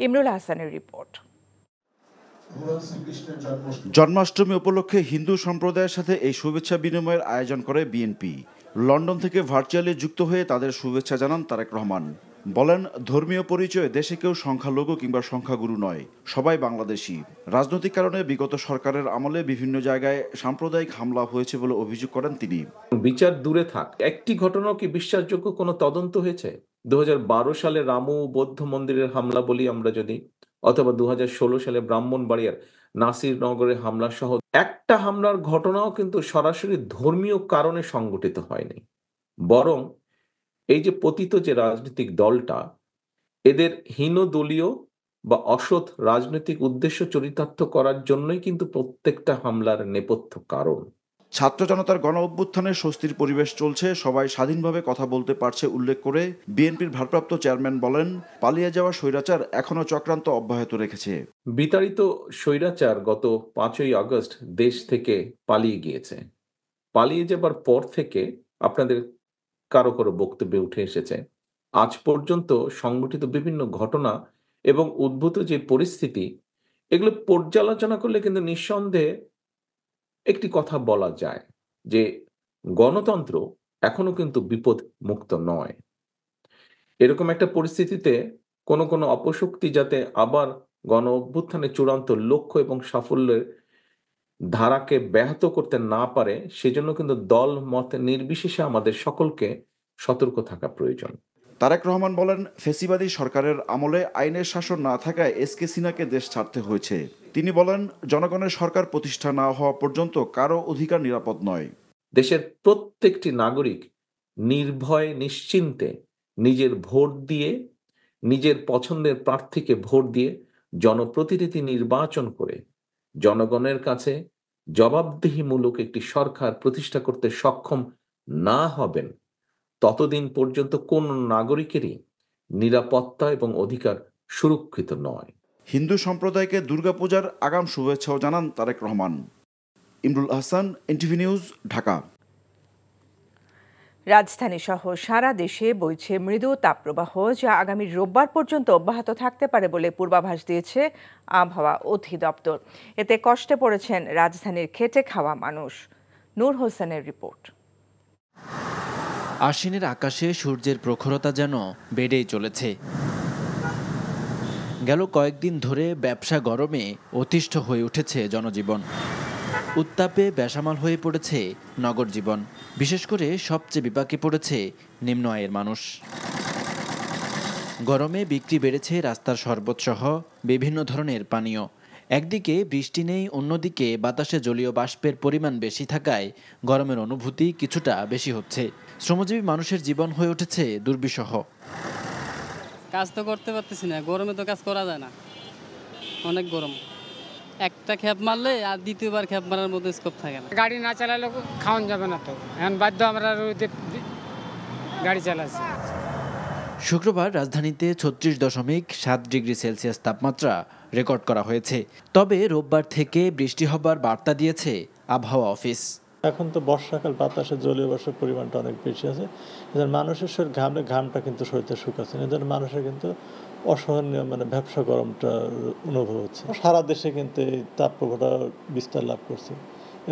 ইমরুল হাসানের রিপোর্ট। জন্মাষ্টমী উপলক্ষে হিন্দু সম্প্রদায়ের সাথে এই শুভেচ্ছা বিনিময়ের আয়োজন করে বিএনপি। লন্ডন থেকে ভার্চুয়ালি যুক্ত হয়ে তাদের শুভেচ্ছা জানান তারেক রহমান। বলেন, ধর্মীয় পরিচয়ে দেশে কেউ সংখ্যালঘু কিংবা সংখ্যাগুরু নয়, সবাই বাংলাদেশি। রাজনৈতিক কারণে বিগত সরকারের আমলে বিভিন্ন জায়গায় সাম্প্রদায়িক হামলা হয়েছে বলে অভিযোগ করেন তিনি। বিচার দূরে থাক, একটি ঘটনাও কি বিশ্বাসযোগ্য কোনো তদন্ত হয়েছে? 2012 সালে রামু বৌদ্ধ মন্দিরের হামলা বলি আমরা যদি, অথবা 2016 সালে ব্রাহ্মণবাড়িয়ার নাসিরনগরের হামলা সহ একটা হামলার ঘটনাও কিন্তু সরাসরি ধর্মীয় কারণে সংগঠিত হয়নি। বরং এই যে পতিত যে রাজনৈতিক দলটা, এদের হীন দলীয় বা অসৎ রাজনৈতিক উদ্দেশ্য চরিতার্থ করার জন্যই কিন্তু প্রত্যেকটা হামলার নেপথ্য কারণ। ছাত্র জনতার গণ অভ্যুত্থানে স্বস্তির পরিবেশ চলছে, সবাই স্বাধীনভাবে কথা বলতে পারছে উল্লেখ করে বিএনপির ভারপ্রাপ্ত চেয়ারম্যান বলেন, পালিয়ে যাওয়া স্বৈরাচার এখনো চক্রান্ত অব্যাহত রেখেছে। বিতাড়িত স্বৈরাচার গত 5ই আগস্ট দেশ থেকে পালিয়ে গিয়েছে। পালিয়ে যাবার পর থেকে আপনাদের কারো কারো বক্তব্যে উঠে এসেছে, আজ পর্যন্ত সংঘটিত বিভিন্ন ঘটনা এবং উদ্ভূত যে পরিস্থিতি, এগুলো পর্যালোচনা করলে কিন্তু নিঃসন্দেহে একটি কথা বলা যায় যে গণতন্ত্র এখনো কিন্তু বিপদ মুক্ত নয়। এরকম একটা পরিস্থিতিতে কোনো অপশক্তি যাতে আবার গণ অভ্যুত্থানের চূড়ান্ত লক্ষ্য এবং সাফল্যের ধারাকে ব্যাহত করতে না পারে, সেজন্য কিন্তু দল মত নির্বিশেষে আমাদের সকলকে সতর্ক থাকা প্রয়োজন। তারেক রহমান বলেন, ফেসিবাদী সরকারের আমলে আইনের শাসন না থাকায় এসকে সিনহাকে দেশ ছাড়তে হয়েছে। তিনি বলেন, জনগণের সরকার প্রতিষ্ঠা না হওয়া পর্যন্ত কারো অধিকার নিরাপদ নয়। দেশের প্রত্যেকটি নাগরিক নির্ভয়ে নিশ্চিন্তে নিজের ভোট দিয়ে, নিজের পছন্দের প্রার্থীকে ভোট দিয়ে জনপ্রতিনিধি নির্বাচন করে জনগণের কাছে জবাবদিহিমূলক একটি সরকার প্রতিষ্ঠা করতে সক্ষম না হবেন ততদিন পর্যন্ত কোন নাগরিকেরই নিরাপত্তা এবং অধিকার সুরক্ষিত নয়। হিন্দু সম্প্রদায়কে দুর্গাপূজার আগাম শুভেচ্ছাও জানান তারেক রহমান। Imrul Ahsan, NTV news, Dhaka. রাজধানী সহ সারা দেশে বইছে মৃদু তাপপ্রবাহ, যা আগামী রোববার পর্যন্ত অব্যাহত থাকতে পারে বলে পূর্বাভাস দিয়েছে আবহাওয়া অধিদপ্তর। এতে কষ্টে পড়েছেন রাজধানীর খেটে খাওয়া মানুষ। নূর হোসেনের রিপোর্ট। আশ্বিনের আকাশে সূর্যের প্রখরতা যেন বেড়েই চলেছে। গেল কয়েকদিন ধরে ব্যবসা গরমে অতিষ্ঠ হয়ে উঠেছে জনজীবন। উত্তাপে বেসামাল হয়ে পড়েছে নগর জীবন। বিশেষ করে সবচেয়ে বিপাকে পড়েছে নিম্ন আয়ের মানুষ। গরমে বিক্রি বেড়েছে রাস্তার শরবত সহ বিভিন্ন ধরনের পানীয়। একদিকে বৃষ্টি নেই, অন্যদিকে বাতাসে জলীয় বাষ্পের পরিমাণ বেশি থাকায় গরমের অনুভূতি কিছুটা বেশি হচ্ছে। শ্রমজীবী মানুষের জীবন হয়ে উঠেছে দুর্বিষহ। কাজ তো করতে পারতেছি না, গরমে তো কাজ করা যায় না, অনেক গরম। একটা খেপ মারলে আর দ্বিতীয়বার খেপ মারার মতো স্কোপ থাকে না। গাড়ি না চালালে খাওয়ান যাবে না, তো এখন বাধ্য আমরা গাড়ি চালাচ্ছি। শুক্রবার রাজধানীতে 36.7 ডিগ্রি সেলসিয়াস তাপমাত্রা রেকর্ড করা হয়েছে। তবে রোববার থেকে বৃষ্টি হবার বার্তা দিয়েছে আবহাওয়া অফিস। এখন তো বর্ষাকাল, বাতাসে জলীয় বাষ্পের পরিমাণটা অনেক বেশি আছে। এদের মানুষের শরীর ঘামটা কিন্তু শরীরে শুকাচ্ছে। এদের মানুষের কিন্তু অসহনীয় ব্যবসা গরমটা অনুভব হচ্ছে। সারা দেশে কিন্তু এই তাপপ্রবাহটা বিস্তার লাভ করছে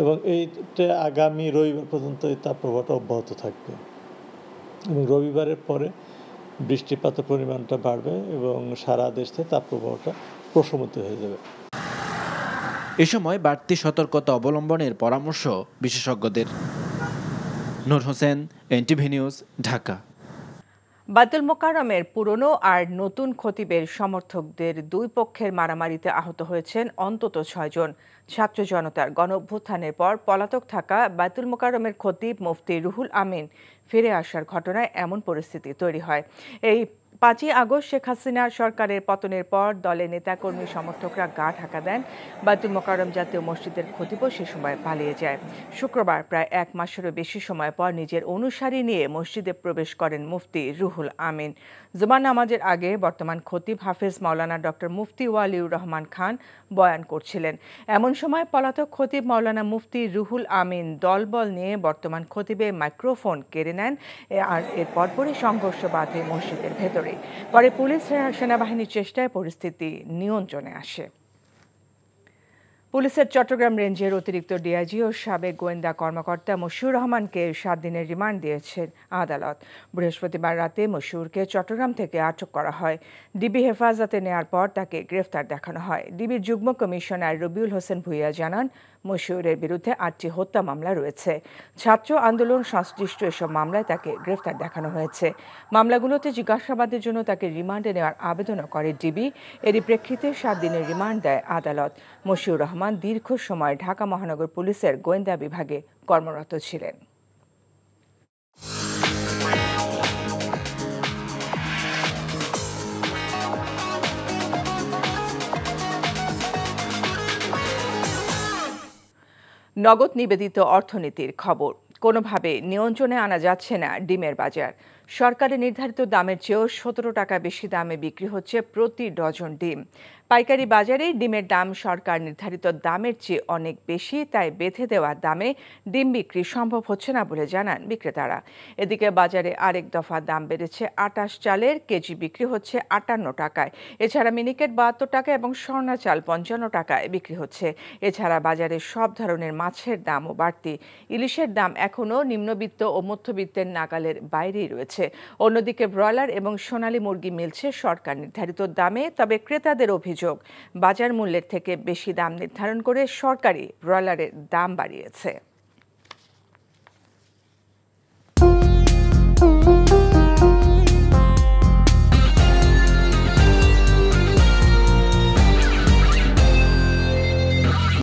এবং এইটা আগামী রবিবার পর্যন্ত এই তাপপ্রবাহটা অব্যাহত থাকবে এবং রবিবারের পরে বৃষ্টিপাতের পরিমাণটা বাড়বে এবং সারা দেশ থেকে তাপপ্রবাহটা প্রশমিত হয়ে যাবে। এ সময় বাড়তি সতর্কতা অবলম্বনের পরামর্শ বিশেষজ্ঞদের। নূর হোসেন, এনটিভি নিউজ, ঢাকা। বায়তুল মোকাররমের পুরনো আর নতুন খতিবের সমর্থকদের দুই পক্ষের মারামারিতে আহত হয়েছেন অন্তত 6 জন। ছাত্র জনতার গণঅভ্যুত্থানের পর পলাতক থাকা বায়তুল মোকাররমের খতিব মুফতি রুহুল আমিন ফিরে আসার ঘটনায় এমন পরিস্থিতি তৈরি হয়। এই 5ই আগস্ট শেখ হাসিনা সরকারের পতনের পর দলের নেতাকর্মী সমর্থকরা গা ঢাকা দেন। বায়তুল মোকাররম জাতীয় মসজিদের খতিবও সে সময় পালিয়ে যায়। শুক্রবার প্রায় 1 মাসেরও বেশি সময় পর নিজের অনুসারী নিয়ে মসজিদে প্রবেশ করেন মুফতি রুহুল আমিন। জুমার নামাজের আগে বর্তমান খতিব হাফেজ মাওলানা ডক্টর মুফতি ওয়ালিউর রহমান খান বয়ান করছিলেন। এমন সময় পলাতক খতিব মাওলানা মুফতি রুহুল আমিন দলবল নিয়ে বর্তমান খতিবের মাইক্রোফোন কেড়ে নেন আর এর পরপরই সংঘর্ষ বাধে মসজিদের ভেতরে। পরে পুলিশ সেনাবাহিনীর চেষ্টায় পরিস্থিতি নিয়ন্ত্রণে আসে। পুলিশের চট্টগ্রাম রেঞ্জের অতিরিক্ত ডিআইজি ও সাবেক গোয়েন্দা কর্মকর্তা মশিউর রহমানকে 7 দিনের রিমান্ড দিয়েছেন আদালত। বৃহস্পতিবার রাতে মশিউরকে চট্টগ্রাম থেকে আটক করা হয়। ডিবি হেফাজতে নেয়ার পর তাকে গ্রেফতার দেখানো হয়। ডিবির যুগ্ম কমিশনার রবিউল হোসেন ভুইয়া জানান, মশিউরের বিরুদ্ধে 8টি হত্যা মামলা রয়েছে। ছাত্র আন্দোলন সংশ্লিষ্ট এসব মামলায় তাকে গ্রেফতার দেখানো হয়েছে। মামলাগুলোতে জিজ্ঞাসাবাদের জন্য তাকে রিমান্ডে নেওয়ার আবেদনও করে ডিবি। এরই প্রেক্ষিতে 7 দিনের রিমান্ড দেয় আদালত। মশিউর রহমান দীর্ঘ সময় ঢাকা মহানগর পুলিশের গোয়েন্দা বিভাগে কর্মরত ছিলেন। নগদ নিবেদিত অর্থনীতির খবর। কোনোভাবে নিয়ন্ত্রণে আনা যাচ্ছে না ডিমের বাজার। সরকারের নির্ধারিত দামের চেয়েও 17 টাকা বেশি দামে বিক্রি হচ্ছে প্রতি ডজন ডিম। পাইকারি বাজারে ডিমের দাম সরকার নির্ধারিত দামের চেয়ে অনেক বেশি, তাই বেঁধে দেওয়া দামে ডিম বিক্রি সম্ভব হচ্ছে না বলে জানান বিক্রেতারা। এদিকে বাজারে আরেক দফা দাম বেড়েছে। 28 চালের কেজি বিক্রি হচ্ছে 58 টাকায়। এছাড়া মিনিকেট 72 টাকা এবং স্বর্ণা চাল 55 টাকায় বিক্রি হচ্ছে। এছাড়া বাজারে সব ধরনের মাছের দামও বাড়তি। ইলিশের দাম এখনও নিম্নবিত্ত ও মধ্যবিত্তের নাগালের বাইরেই রয়েছে। অন্যদিকে ব্রয়লার এবং সোনালী মুরগি মিলছে সরকার নির্ধারিত দামে। তবে ক্রেতাদের অভিযোগ, বাজার মূল্যের থেকে বেশি দাম নির্ধারণ করে সরকারি ব্রয়লারের দাম বাড়িয়েছে।